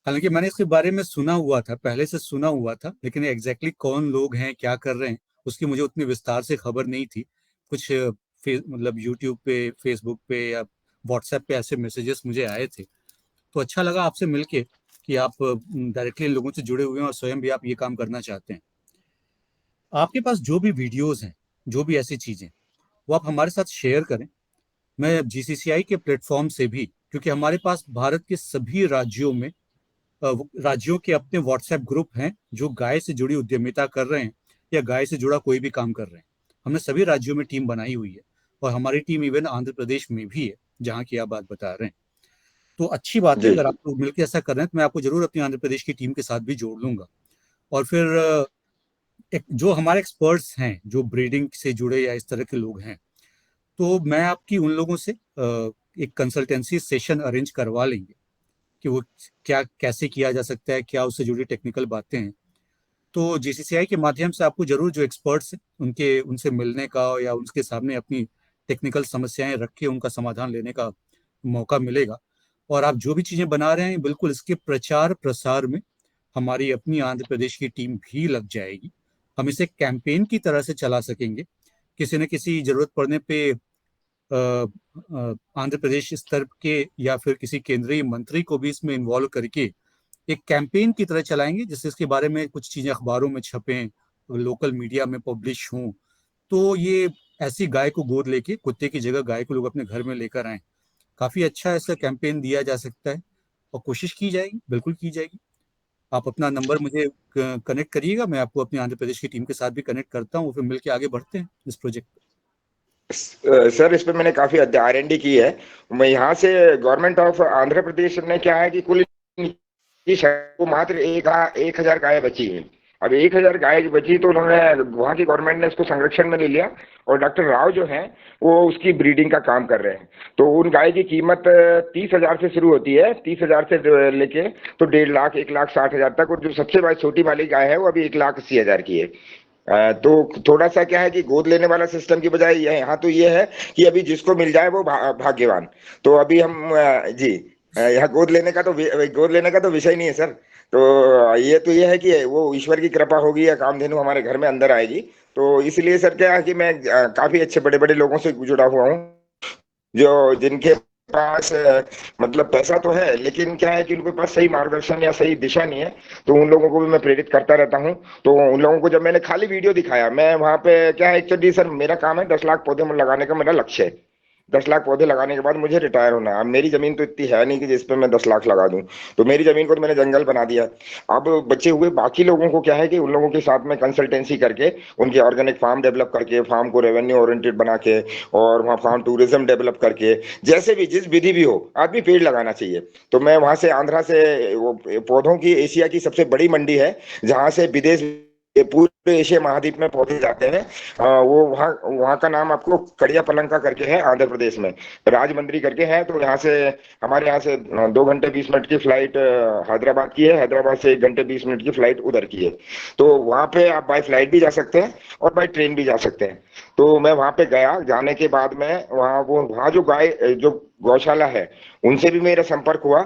हालांकि मैंने इसके बारे में सुना हुआ था, पहले से सुना हुआ था, लेकिन एग्जैक्टली कौन लोग हैं, क्या कर रहे हैं, उसकी मुझे उतनी विस्तार से खबर नहीं थी। कुछ मतलब यूट्यूब पे, फेसबुक पे या व्हाट्सएप पे ऐसे मैसेजेस मुझे आए थे। तो अच्छा लगा आपसे मिलके कि आप डायरेक्टली लोगों से जुड़े हुए हैं और स्वयं भी आप ये काम करना चाहते हैं। आपके पास जो भी वीडियोस हैं, जो भी ऐसी चीजें, वो आप हमारे साथ शेयर करें। मैं जीसीसीआई के प्लेटफॉर्म से भी, क्योंकि हमारे पास भारत के सभी राज्यों में राज्यों के अपने व्हाट्सएप ग्रुप हैं जो गाय से जुड़ी उद्यमिता कर रहे हैं या गाय से जुड़ा कोई भी काम कर रहे हैं। हमने सभी राज्यों में टीम बनाई हुई है और हमारी टीम इवन आंध्र प्रदेश में भी है, जहाँ की आप बात बता रहे हैं। तो अच्छी बात है, अगर आप लोग मिलकर ऐसा कर रहे हैं तो मैं आपको जरूर अपनी आंध्र प्रदेश की टीम के साथ भी जोड़ लूंगा। और फिर जो हमारे एक्सपर्ट्स हैं जो ब्रीडिंग से जुड़े या इस तरह के लोग हैं, तो मैं आपकी उन लोगों से एक कंसल्टेंसी सेशन अरेंज करवा लेंगे कि वो क्या कैसे किया जा सकता है, क्या उससे जुड़ी टेक्निकल बातें हैं। तो जीसीसीआई के माध्यम से आपको जरूर जो एक्सपर्ट्स हैं उनसे मिलने का या उनके सामने अपनी टेक्निकल समस्याएं रख के उनका समाधान लेने का मौका मिलेगा। और आप जो भी चीजें बना रहे हैं, बिल्कुल इसके प्रचार प्रसार में हमारी अपनी आंध्र प्रदेश की टीम भी लग जाएगी। हम इसे कैंपेन की तरह से चला सकेंगे। किसी न किसी जरूरत पड़ने पे आंध्र प्रदेश स्तर के या फिर किसी केंद्रीय मंत्री को भी इसमें इन्वॉल्व करके एक कैंपेन की तरह चलाएंगे, जिससे इसके बारे में कुछ चीजें अखबारों में छपें, लोकल मीडिया में पब्लिश हों। तो ये ऐसी गाय को गोद लेके कुत्ते की जगह गाय को लोग अपने घर में लेकर आए, काफी अच्छा ऐसा कैंपेन दिया जा सकता है और कोशिश की जाएगी, बिल्कुल की जाएगी। आप अपना नंबर मुझे कनेक्ट करिएगा, मैं आपको अपनी आंध्र प्रदेश की टीम के साथ भी कनेक्ट करता हूँ, फिर मिलकर आगे बढ़ते हैं इस प्रोजेक्ट पे। सर इस पे मैंने काफी R&D की है। मैं यहाँ से गवर्नमेंट ऑफ आंध्र प्रदेश ने क्या है कि कुल को मात्र 1,000 गाय बची है। अब 1,000 गाय बची तो उन्होंने, वहाँ की गवर्नमेंट ने इसको संरक्षण में ले लिया और डॉक्टर राव जो है वो उसकी ब्रीडिंग का काम कर रहे हैं। तो उन गाय की कीमत 30,000 से शुरू होती है, 30,000 से लेके तो 1.5 लाख 1,60,000 तक। और जो सबसे छोटी वाली गाय है वो अभी 1,80,000 की है। तो थोड़ा सा क्या है कि गोद लेने वाला सिस्टम की बजाय यहाँ तो ये है कि अभी जिसको मिल जाए वो भाग्यवान। तो अभी हम जी यहाँ गोद लेने का तो विषय नहीं है सर। तो ये है कि वो ईश्वर की कृपा होगी या कामधेनु हमारे घर में अंदर आएगी। तो इसलिए सर क्या है कि मैं काफी अच्छे बड़े बड़े लोगों से जुड़ा हुआ हूँ, जो जिनके पास मतलब पैसा तो है, लेकिन क्या है कि उनके पास सही मार्गदर्शन या सही दिशा नहीं है। तो उन लोगों को भी मैं प्रेरित करता रहता हूँ। तो उन लोगों को जब मैंने खाली वीडियो दिखाया, मैं वहां पे क्या है, एक्चुअली सर मेरा काम है 10 लाख पौधे लगाने का, मेरा लक्ष्य है। 10 लाख पौधे लगाने के बाद मुझे रिटायर होना है। अब मेरी जमीन तो इतनी है नहीं कि जिसपे मैं 10 लाख लगा दूं। तो मेरी जमीन को तो मैंने जंगल बना दिया। अब बचे हुए बाकी लोगों को क्या है कि उन लोगों के साथ में कंसल्टेंसी करके उनके ऑर्गेनिक फार्म डेवलप करके, फार्म को रेवेन्यू ओरिएंटेड बना के और वहाँ फार्म टूरिज्म डेवलप करके, जैसे भी जिस विधि भी हो आदमी पेड़ लगाना चाहिए। तो मैं वहां से आंध्रा से, वो पौधों की एशिया की सबसे बड़ी मंडी है जहां से विदेश, ये पूरे एशिया महाद्वीप में पौधे जाते हैं। वो वहाँ वहाँ का नाम आपको कड़िया पलंका करके है, आंध्र प्रदेश में राजमंड्री करके है। तो यहाँ से, हमारे यहाँ से 2 घंटे 20 मिनट की फ्लाइट हैदराबाद की है, हैदराबाद से 1 घंटे 20 मिनट की फ्लाइट उधर की है। तो वहाँ पे आप बाय फ्लाइट भी जा सकते हैं और बाय ट्रेन भी जा सकते हैं। तो मैं वहां पे गया, जाने के बाद में वहाँ जो गाय, जो गौशाला है, उनसे भी मेरा संपर्क हुआ।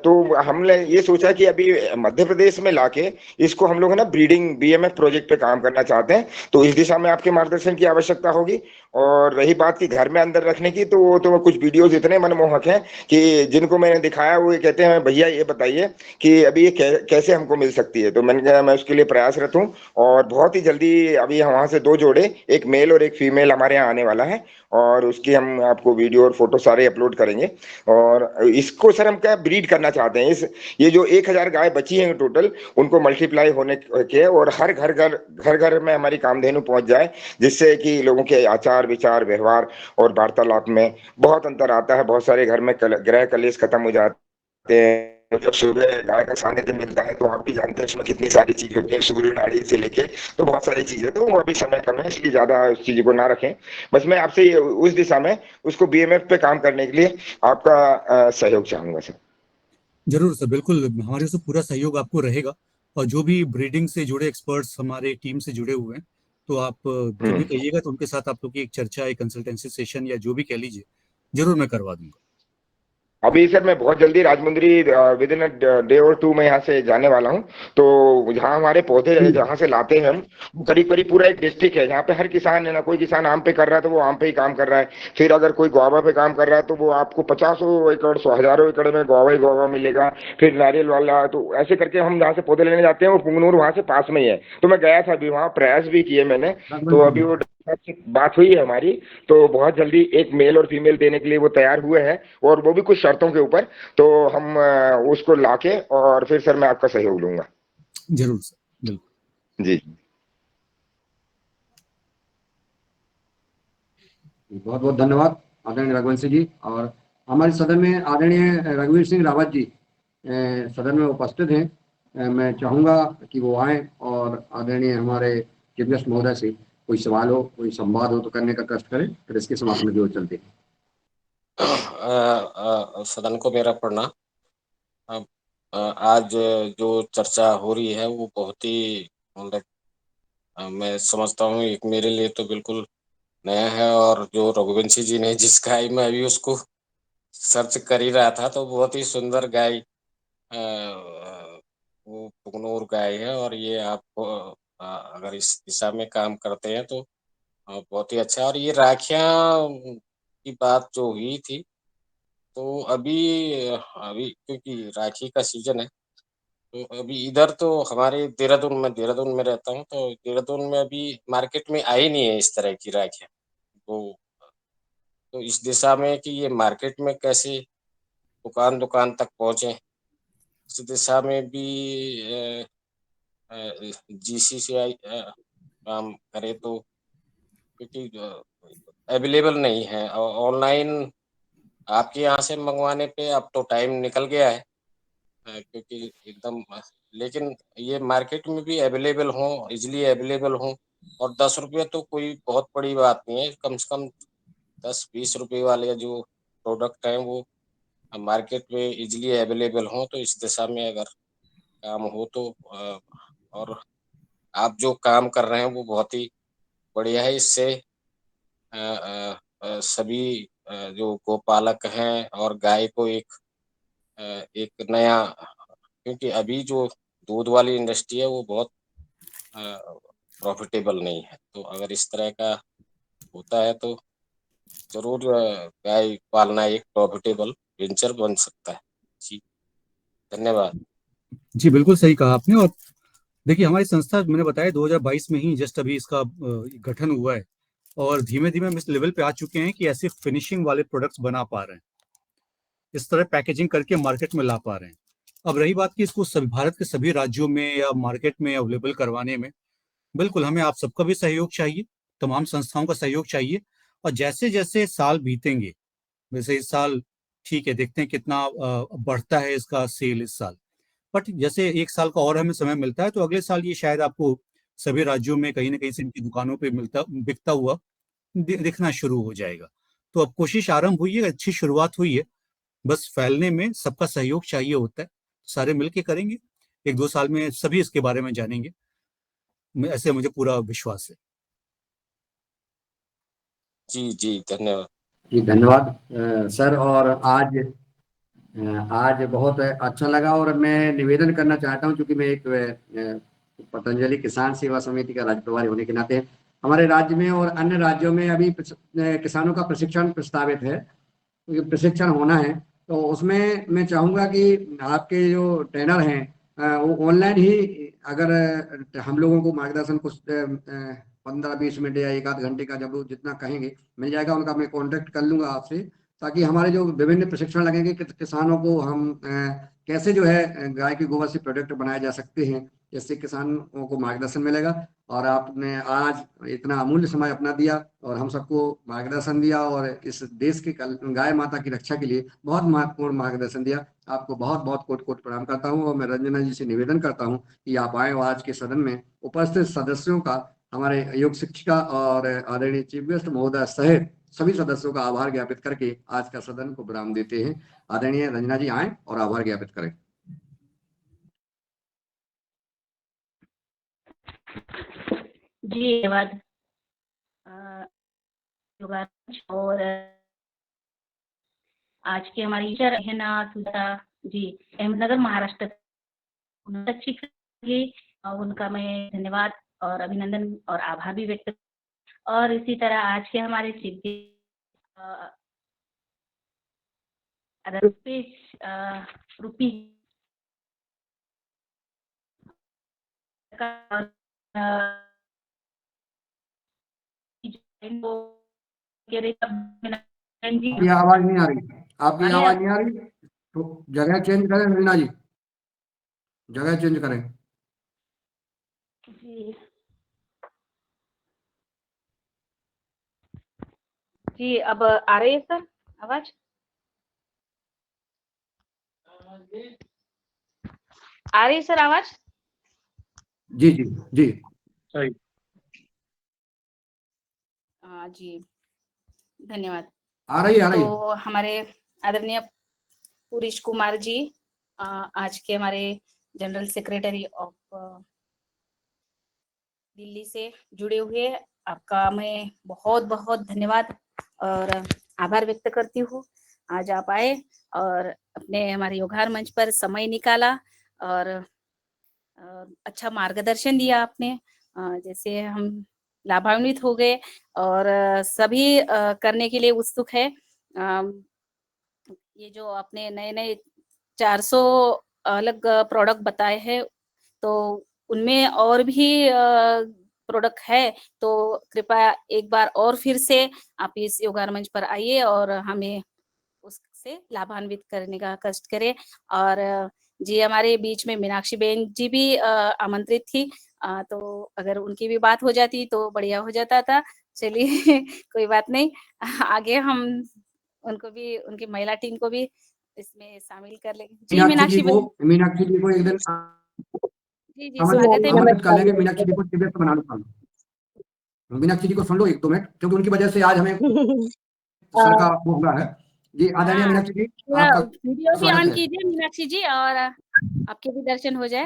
तो हमने ये सोचा कि अभी मध्य प्रदेश में लाके इसको हम लोग ना ब्रीडिंग BMF प्रोजेक्ट पे काम करना चाहते हैं। तो इस दिशा में आपके मार्गदर्शन की आवश्यकता होगी। और रही बात की घर में अंदर रखने की, तो वो तो कुछ वीडियोस इतने मनमोहक हैं कि जिनको मैंने दिखाया वो ये कहते हैं भैया ये बताइए कि अभी ये कैसे हमको मिल सकती है। तो मैंने कहा मैं उसके लिए प्रयासरत हूँ और बहुत ही जल्दी अभी वहां से 2 जोड़े, एक मेल और एक फीमेल हमारे यहाँ आने वाला है। और उसकी हम आपको वीडियो और फोटो सारे अपलोड करेंगे। और इसको सर हम क्या ब्रीड करना चाहते हैं, ये जो 1,000 गाय बची हैं टोटल, उनको मल्टीप्लाई होने के और हर घर में हमारी कामधेनु पहुंच जाए, जिससे कि लोगों के आचार विचार व्यवहार और वार्तालाप में बहुत अंतर आता है। बहुत सारे घर में ग्रह कलेश खत्म हो जाते हैं। जब सुबह गाय का सानिध्य मिलता है तो आप भी जानते हैं इसमें कितनी सारी चीजें होती है, सूर्य नाड़ी से लेके तो बहुत सारी चीजें। तो वो अभी समय कम है, इसलिए ज्यादा उस चीज को ना रखें। बस मैं आपसे उस दिशा में उसको BMF पे काम करने के लिए आपका सहयोग चाहूंगा सर। जरूर सर, बिल्कुल हमारे से पूरा सहयोग आपको रहेगा। और जो भी ब्रीडिंग से जुड़े एक्सपर्ट्स हमारे टीम से जुड़े हुए हैं, तो आप जब भी कहिएगा तो उनके साथ आप लोग की एक चर्चा, एक कंसल्टेंसी सेशन या जो भी कह लीजिए, जरूर मैं करवा दूंगा। अभी सर मैं बहुत जल्दी राजमुंदरी विद इन डे और 2 में यहाँ से जाने वाला हूँ। तो जहाँ हमारे पौधे जहाँ से लाते हैं हम, करीब करीब पूरा एक डिस्ट्रिक्ट है जहाँ पे हर किसान है ना, कोई किसान आम पे कर रहा है तो वो आम पे ही काम कर रहा है। फिर अगर कोई गुआवा पे काम कर रहा है तो वो आपको 50 एकड़ 100,000 एकड़ में गुआवा ही गुआवा मिलेगा। फिर नारियल वाला, तो ऐसे करके हम जहाँ से पौधे लेने जाते हैं वो पुंगनूर वहाँ से पास में ही है। तो मैं गया था अभी वहाँ, प्रयास भी किए मैंने। तो अभी वो बात हुई है हमारी, तो बहुत जल्दी एक मेल और फीमेल देने के लिए वो तैयार हुए हैं, और वो भी कुछ शर्तों के ऊपर। तो हम उसको लाके और फिर सर मैं आपका सहयोग लूंगा। जरूर सर, बिल्कुल जी। बहुत बहुत धन्यवाद आदरणीय रघुवंश जी। और हमारे सदन में आदरणीय रघुवीर सिंह रावत जी सदन में उपस्थित हैं। मैं चाहूंगा कि वो आए और आदरणीय हमारे चीफ गेस्ट महोदय से कोई सवाल हो, कोई संवाद हो तो करने का कष्ट करें। फिर इसके समापन की ओर चलते हैं। सदन को मेरा प्रणाम। आज जो चर्चा हो रही है वो बहुत ही, मतलब मैं समझता हूँ एक मेरे लिए तो बिल्कुल नया है, और जो रघुवंशी जी ने जिस गाय में अभी उसको सर्च कर ही रहा था, तो बहुत ही सुंदर गाय वो पुगनूर गाय है। और ये आपको अगर इस दिशा में काम करते हैं तो बहुत ही अच्छा। और ये राखियां की बात जो हुई थी, तो अभी अभी क्योंकि राखी का सीजन है, तो अभी इधर तो हमारे देहरादून में रहता हूँ, तो देहरादून में अभी मार्केट में आई नहीं है इस तरह की राखियां। तो इस दिशा में कि ये मार्केट में कैसे दुकान दुकान तक पहुंचे, इस दिशा में भी जीसीसीआई काम करे तो, क्योंकि अवेलेबल नहीं है। और ऑनलाइन आपके यहाँ से मंगवाने पे अब तो टाइम निकल गया है, क्योंकि एकदम लेकिन ये मार्केट में भी अवेलेबल हो, इजिली अवेलेबल हो। और 10 रुपये तो कोई बहुत बड़ी बात नहीं है, कम से कम 10-20 रुपये वाले जो प्रोडक्ट हैं वो मार्केट में इजिली अवेलेबल हो, तो इस दिशा में अगर काम हो तो और आप जो काम कर रहे हैं वो बहुत ही बढ़िया है। इससे सभी जो गोपालक हैं और गाय को एक नया, क्योंकि अभी जो दूध वाली इंडस्ट्री है वो बहुत प्रॉफिटेबल नहीं है, तो अगर इस तरह का होता है तो जरूर गाय पालना एक प्रॉफिटेबल वेंचर बन सकता है। जी, धन्यवाद। जी बिल्कुल सही कहा आपने। और देखिए, हमारी संस्था, मैंने बताया 2022 में ही जस्ट अभी इसका गठन हुआ है, और धीमे धीमे हम इस लेवल पे आ चुके हैं कि ऐसे फिनिशिंग वाले प्रोडक्ट्स बना पा रहे हैं, इस तरह पैकेजिंग करके मार्केट में ला पा रहे हैं। अब रही बात कि इसको सभी भारत के सभी राज्यों में या मार्केट में अवेलेबल करवाने में, बिल्कुल हमें आप सबका भी सहयोग चाहिए, तमाम संस्थाओं का सहयोग चाहिए। और जैसे जैसे साल बीतेंगे, वैसे इस साल ठीक है, देखते हैं कितना बढ़ता है इसका सेल इस साल। बट जैसे एक साल का और हमें समय मिलता है, तो अगले साल ये शायद आपको सभी राज्यों में कहीं ना कहीं से इनकी दुकानों पे बिकता हुआ दिखना शुरू हो जाएगा। तो अब कोशिश आरंभ हुई है, अच्छी शुरुआत हुई है, बस फैलने में सबका सहयोग चाहिए होता है। सारे मिलके करेंगे, 1-2 साल में सभी इसके बारे में जानेंगे, ऐसे मुझे पूरा विश्वास है। जी जी, धन्यवाद। जी धन्यवाद सर। और आज बहुत अच्छा लगा, और मैं निवेदन करना चाहता हूं, क्योंकि मैं एक पतंजलि किसान सेवा समिति का राज्य प्रभारी होने के नाते हमारे राज्य में और अन्य राज्यों में अभी किसानों का प्रशिक्षण प्रस्तावित है, तो ये प्रशिक्षण होना है। तो उसमें मैं चाहूंगा कि आपके जो ट्रेनर हैं वो ऑनलाइन ही अगर हम लोगों को मार्गदर्शन कुछ 15-20 मिनट या 1 आध घंटे का, जब वो जितना कहेंगे मिल जाएगा उनका, मैं कांटेक्ट कर लूंगा आपसे, ताकि हमारे जो विभिन्न प्रशिक्षण लगेंगे कि किसानों को हम कैसे जो है गाय के गोबर से प्रोडक्ट बनाए जा सकते हैं, इससे किसानों को मार्गदर्शन मिलेगा। और आपने आज इतना अमूल्य समय अपना दिया और हम सबको मार्गदर्शन दिया, और इस देश के गाय माता की रक्षा के लिए बहुत महत्वपूर्ण मार्गदर्शन दिया। आपको बहुत बहुत कोट कोट प्रणाम करता हूँ, और मैं रंजना जी से निवेदन करता हूँ कि आप आए और आज के सदन में उपस्थित सदस्यों का, हमारे योग शिक्षिका और आदरणीय चीफ गेस्ट महोदय सहित सभी सदस्यों का आभार ज्ञापित करके आज का सदन को विराम देते हैं। आदरणीय रंजना जी आए और आभार ज्ञापित करें। जी धन्यवाद योगांश। और आज के हमारे टीचर है ना सुजाता जी, अहमदनगर महाराष्ट्र, अच्छी लगी, उनका मैं धन्यवाद और अभिनंदन और आभार भी व्यक्त। और इसी तरह आज के हमारे रूपी आपकी आवाज नहीं आ रही, आपकी आवाज नहीं आ रही, तो जगह चेंज करें रंजना जी, जगह चेंज करें। जी जी, अब आ रही है सर आवाज? आ रही है सर आवाज? जी जी जी, सही। हाँ जी, धन्यवाद। आ रही है। तो हमारे आदरणीय पुरीश कुमार जी आज के हमारे जनरल सेक्रेटरी ऑफ दिल्ली से जुड़े हुए आपका मैं बहुत बहुत धन्यवाद और आभार व्यक्त करती हूँ। आज आप आए और अपने हमारे योगहार मंच पर समय निकाला और अच्छा मार्गदर्शन दिया आपने। जैसे हम लाभान्वित हो गए और सभी करने के लिए उत्सुक है। ये जो आपने नए-नए 400 अलग प्रोडक्ट बताए हैं, तो उनमें और भी प्रोडक्ट है, तो कृपया एक बार और फिर से आप इस योगार मंच पर आइए और हमें उससे लाभान्वित करने का कष्ट करें। और जी, हमारे बीच में मीनाक्षी बहन जी भी आमंत्रित थी, तो अगर उनकी भी बात हो जाती तो बढ़िया हो जाता था। चलिए कोई बात नहीं, आगे हम उनको भी, उनकी महिला टीम को भी इसमें शामिल कर लेंगे। जी, मीनाक्षी बहन। मीनाक्षी जी को एक दिन जी, स्वागत है। आमंत्रित कर लेंगे। मीनाक्षी जी को टिबेट बनाना पड़ेगा। मीनाक्षी जी को सुन लो 1-2 मिनट, क्योंकि उनकी वजह से आज हमें सर का वो हुआ है। जी, आदरणीय मीनाक्षी जी, आपका वीडियो भी स्वागत ऑन है। कीजिए मीनाक्षी जी, और आपके भी दर्शन हो जाए।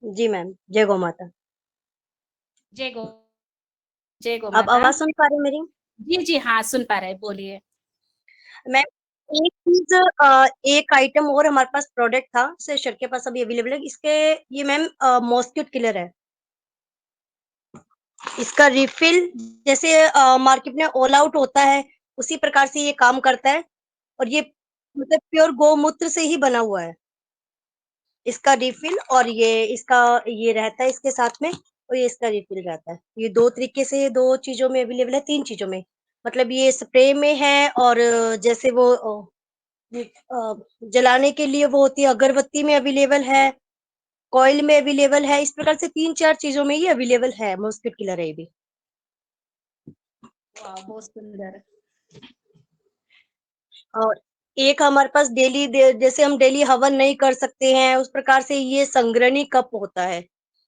जी मैम, जय गौ माता। जय गौ अब माता। आवाज सुन पा रहे हैं मेरी? जी, हाँ, सुन पा रहे हैं, बोलिए। मैम, एक चीज, एक आइटम और हमारे पास प्रोडक्ट था, सर के पास अभी अवेलेबल है। इसके ये मैम मॉस्किटो किलर है। इसका रिफिल जैसे मार्केट में ऑल आउट होता है, उसी प्रकार से ये काम करता है, और ये मतलब प्योर गौमूत्र से ही बना हुआ है। इसका रिफिल और ये रहता है इसके साथ में, और ये इसका रिफिल रहता है। ये 2 तरीके से 2 चीज़ों में अवेलेबल है, 3 चीज़ों में। मतलब ये स्प्रे में है, और जैसे वो जलाने के लिए वो होती है, अगरबत्ती में अवेलेबल है, कॉइल में अवेलेबल है। इस प्रकार से 3-4 चीज़ों में ये अवेलेबल है, मॉस्किटो किलर है ये भी। वाह, बहुत सुंदर। और एक हमारे पास डेली जैसे हम डेली हवन नहीं कर सकते हैं, उस प्रकार से ये संग्रहणी कप होता है।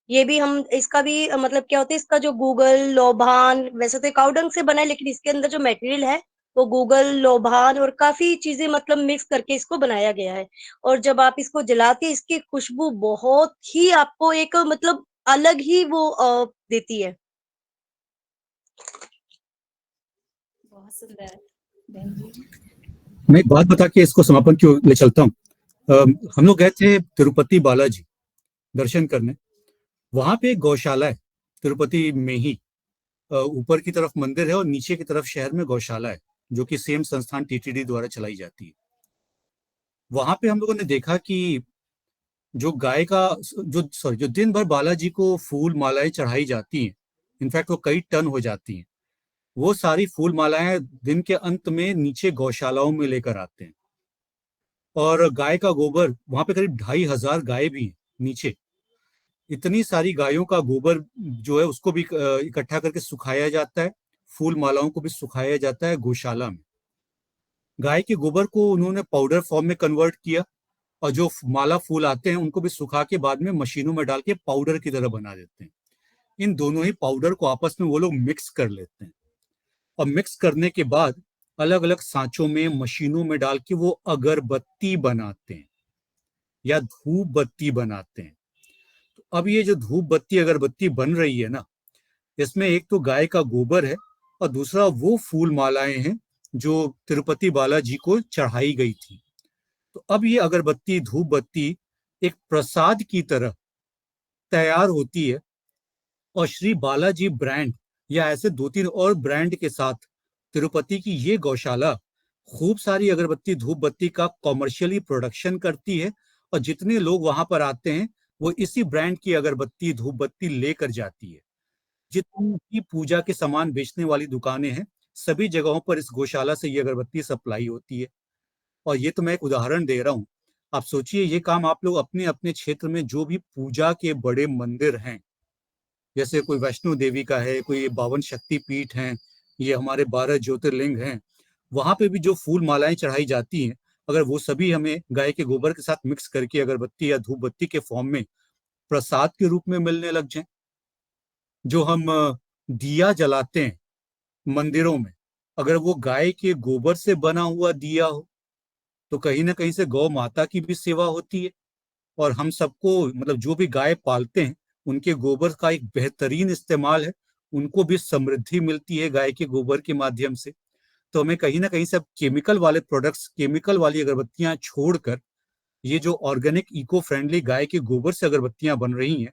ये भी हम, इसका भी मतलब क्या होता है, इसका जो गूगल, लोबान, वैसे तो काऊ डंग से बना है, लेकिन इसके अंदर जो मटेरियल है वो गूगल, लोबान और काफी चीजें मतलब मिक्स करके इसको बनाया गया है। और जब आप इसको जलाते हैं, इसकी खुशबू बहुत ही आपको एक मतलब अलग ही वो देती है। बहुत सुंदर बहन जी। मैं एक बात बता के इसको समापन की ओर ले चलता हूँ। हम लोग गए थे तिरुपति बालाजी दर्शन करने। वहां पे एक गौशाला है, तिरुपति में ही। ऊपर की तरफ मंदिर है और नीचे की तरफ शहर में गौशाला है, जो कि सेम संस्थान टीटीडी द्वारा चलाई जाती है। वहां पे हम लोगों ने देखा कि जो गाय का जो दिन भर बालाजी को फूल मालाएं चढ़ाई जाती हैं, इनफैक्ट वो कई टन हो जाती हैं, वो सारी फूल मालाएं दिन के अंत में नीचे गौशालाओं में लेकर आते हैं। और गाय का गोबर, वहां पे करीब 2500 गाय भी हैं नीचे। इतनी सारी गायों का गोबर जो है उसको भी इकट्ठा करके सुखाया जाता है, फूल मालाओं को भी सुखाया जाता है गौशाला में। गाय के गोबर को उन्होंने पाउडर फॉर्म में कन्वर्ट किया, और जो माला फूल आते हैं उनको भी सुखा के बाद में मशीनों में डाल के पाउडर की तरह बना देते हैं। इन दोनों ही पाउडर को आपस में वो लोग मिक्स कर लेते हैं, और मिक्स करने के बाद अलग अलग सांचों में, मशीनों में डाल के वो अगरबत्ती बनाते हैं या धूप बत्ती बनाते हैं। तो अब ये जो धूप बत्ती अगरबत्ती बन रही है ना, इसमें एक तो गाय का गोबर है और दूसरा वो फूल मालाएं हैं जो तिरुपति बालाजी को चढ़ाई गई थी। तो अब ये अगरबत्ती, धूप बत्ती एक प्रसाद की तरह तैयार होती है, और श्री बालाजी ब्रांड या ऐसे 2-3 और ब्रांड के साथ तिरुपति की ये गौशाला खूब सारी अगरबत्ती, धूप बत्ती का कॉमर्शियली प्रोडक्शन करती है, और जितने लोग वहां पर आते हैं वो इसी ब्रांड की अगरबत्ती, धूप बत्ती लेकर जाती है। जितनी भी पूजा के सामान बेचने वाली दुकानें हैं, सभी जगहों पर इस गौशाला से ये अगरबत्ती सप्लाई होती है। और ये तो मैं एक उदाहरण दे रहा हूँ। आप सोचिए, ये काम आप लोग अपने अपने क्षेत्र में जो भी पूजा के बड़े मंदिर हैं, जैसे कोई वैष्णो देवी का है, कोई 52 शक्ति पीठ हैं, ये हमारे 12 ज्योतिर्लिंग हैं, वहां पे भी जो फूल मालाएं चढ़ाई जाती हैं, अगर वो सभी हमें गाय के गोबर के साथ मिक्स करके अगरबत्ती या धूप बत्ती के फॉर्म में प्रसाद के रूप में मिलने लग जाए, जो हम दिया जलाते हैं मंदिरों में, अगर वो गाय के गोबर से बना हुआ दिया हो, तो कहीं ना कहीं से गौ माता की भी सेवा होती है। और हम सबको, मतलब जो भी गाय पालते हैं, उनके गोबर का एक बेहतरीन इस्तेमाल है, उनको भी समृद्धि मिलती है गाय के गोबर के माध्यम से। तो हमें कहीं ना कहीं से अब केमिकल वाले प्रोडक्ट्स, केमिकल वाली अगरबत्तियां छोड़कर ये जो ऑर्गेनिक इको फ्रेंडली गाय के गोबर से अगरबत्तियां बन रही हैं,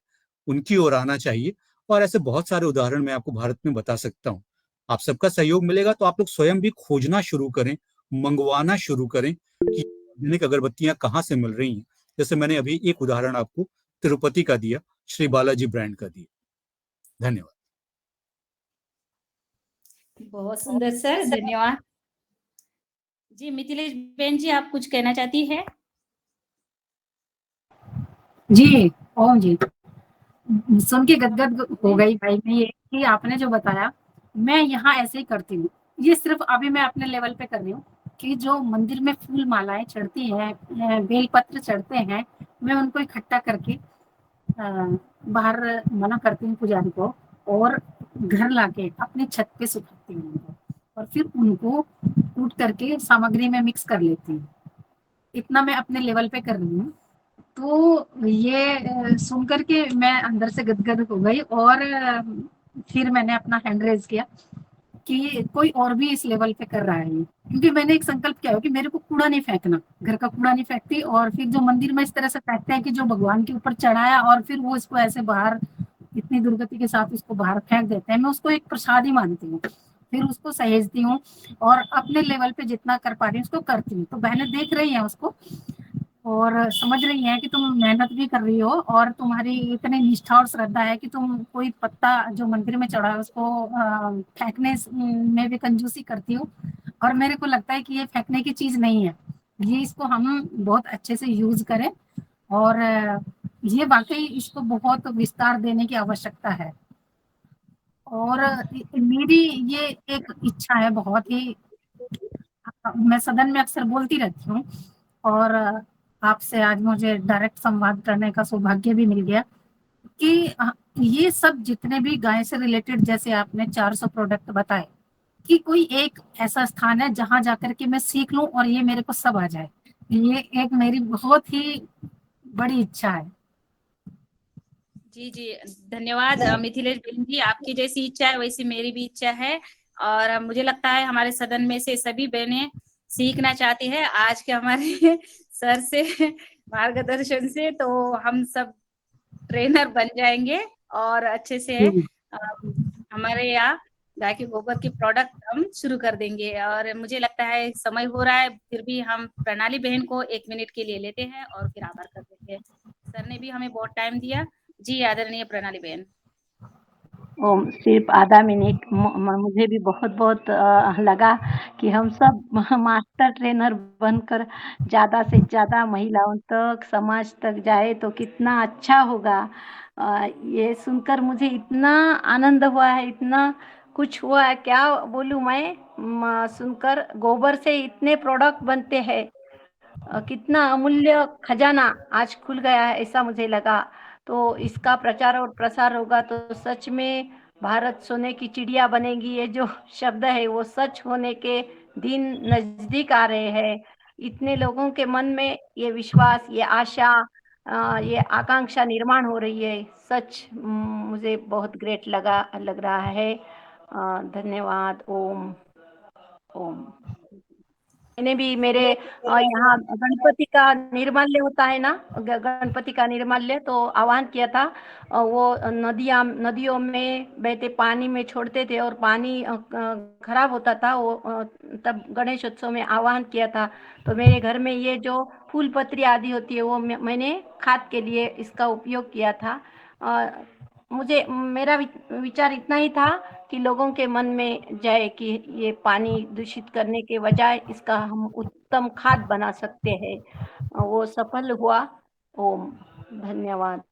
उनकी ओर आना चाहिए। और ऐसे बहुत सारे उदाहरण मैं आपको भारत में बता सकता हूँ। आप सबका सहयोग मिलेगा तो आप लोग स्वयं भी खोजना शुरू करें, मंगवाना शुरू करें कि ऑर्गेनिक अगरबत्तियां कहाँ से मिल रही हैं। जैसे मैंने अभी एक उदाहरण आपको तिरुपति का दिया, श्री बालाजी ब्रांड का दिया। धन्यवाद। बहुत सुंदर सर, धन्यवाद। जी मिथिलेश बहन जी, आप कुछ कहना चाहती है? जी ओम जी, सुन के गदगद हो गई भाई मैं, ये कि आपने जो बताया मैं यहाँ ऐसे ही करती हूँ। ये सिर्फ अभी मैं अपने लेवल पे कर रही हूँ कि जो मंदिर में फूल मालाएं चढ़ती हैं, बेलपत्र चढ़ते हैं, मैं उनको इकट्ठा करके बाहर मना करती हूँ पुजारी को, और घर लाके अपनी छत पे सुखाती हूँ उनको, और फिर उनको कूट करके सामग्री में मिक्स कर लेती हूँ। इतना मैं अपने लेवल पे कर रही हूँ। तो ये सुन करके मैं अंदर से गदगद हो गई, और फिर मैंने अपना हैंड रेज किया कि कोई और भी इस लेवल पे कर रहा है ये। क्योंकि मैंने एक संकल्प किया कि मेरे को कूड़ा नहीं फेंकना, घर का कूड़ा नहीं फेंकती, और फिर जो मंदिर में इस तरह से फेंकते हैं कि जो भगवान के ऊपर चढ़ाया और फिर वो इसको ऐसे बाहर इतनी दुर्गति के साथ उसको बाहर फेंक देते हैं, मैं उसको एक प्रसाद ही मानती हूँ। फिर उसको सहेजती हूँ और अपने लेवल पे जितना कर पा रही हूँ उसको करती हूँ। तो बहनें देख रही हैं उसको और समझ रही हैं कि तुम मेहनत भी कर रही हो, और तुम्हारी इतनी निष्ठा और श्रद्धा है कि तुम कोई पत्ता जो मंदिर में चढ़ा है उसको फेंकने में भी कंजूसी करती हो। और मेरे को लगता है कि ये फेंकने की चीज नहीं है, ये इसको हम बहुत अच्छे से यूज करें, और ये वाकई इसको बहुत विस्तार देने की आवश्यकता है। और मेरी ये एक इच्छा है बहुत ही, मैं सदन में अक्सर बोलती रहती हूँ, और आपसे आज मुझे डायरेक्ट संवाद करने का सौभाग्य भी मिल गया कि ये सब जितने भी गाय से रिलेटेड, जैसे आपने 400 प्रोडक्ट बताए, कि कोई एक ऐसा स्थान है जहां जाकर के मैं सीख लूं और ये मेरे को सब आ जाए। ये एक मेरी बहुत ही बड़ी इच्छा है। जी जी, धन्यवाद मिथिलेश बहन जी, आपकी जैसी इच्छा है वैसी मेरी भी इच्छा है। और मुझे लगता है हमारे सदन में से सभी बहनें सीखना चाहती है आज के हमारे सर से मार्गदर्शन से, तो हम सब ट्रेनर बन जाएंगे और अच्छे से हमारे यहाँ गाय के गोबर के प्रोडक्ट हम शुरू कर देंगे। और मुझे लगता है समय हो रहा है, फिर भी हम प्रणाली बहन को 1 मिनट के लिए लेते हैं और फिर आभार कर देंगे। सर ने भी हमें बहुत टाइम दिया। जी आदरणीय प्रणाली बहन। सिर्फ आधा मिनट, मुझे भी बहुत बहुत लगा कि हम सब मास्टर ट्रेनर बनकर ज़्यादा से ज़्यादा महिलाओं तक, समाज तक जाए तो कितना अच्छा होगा। ये सुनकर मुझे इतना आनंद हुआ है, इतना कुछ हुआ है, क्या बोलूँ मैं। सुनकर गोबर से इतने प्रोडक्ट बनते हैं, कितना अमूल्य खजाना आज खुल गया है, ऐसा मुझे लगा। तो इसका प्रचार और प्रसार होगा तो सच में भारत सोने की चिड़िया बनेगी, ये जो शब्द है वो सच होने के दिन नजदीक आ रहे हैं। इतने लोगों के मन में ये विश्वास, ये आशा, ये आकांक्षा निर्माण हो रही है। सच मुझे बहुत ग्रेट लग रहा है। धन्यवाद। ओम ओम। मैंने भी मेरे यहाँ गणपति का निर्माल्य होता है ना, गणपति का निर्माल्य तो आह्वान किया था। वो नदियों में बहते पानी में छोड़ते थे और पानी खराब होता था, वो तब गणेश उत्सव में आह्वान किया था। तो मेरे घर में ये जो फूल पत्री आदि होती है वो मैंने खाद के लिए इसका उपयोग किया था। मुझे मेरा विचार इतना ही था कि लोगों के मन में जाए कि ये पानी दूषित करने के बजाय इसका हम उत्तम खाद बना सकते हैं। वो सफल हुआ। ओम। धन्यवाद।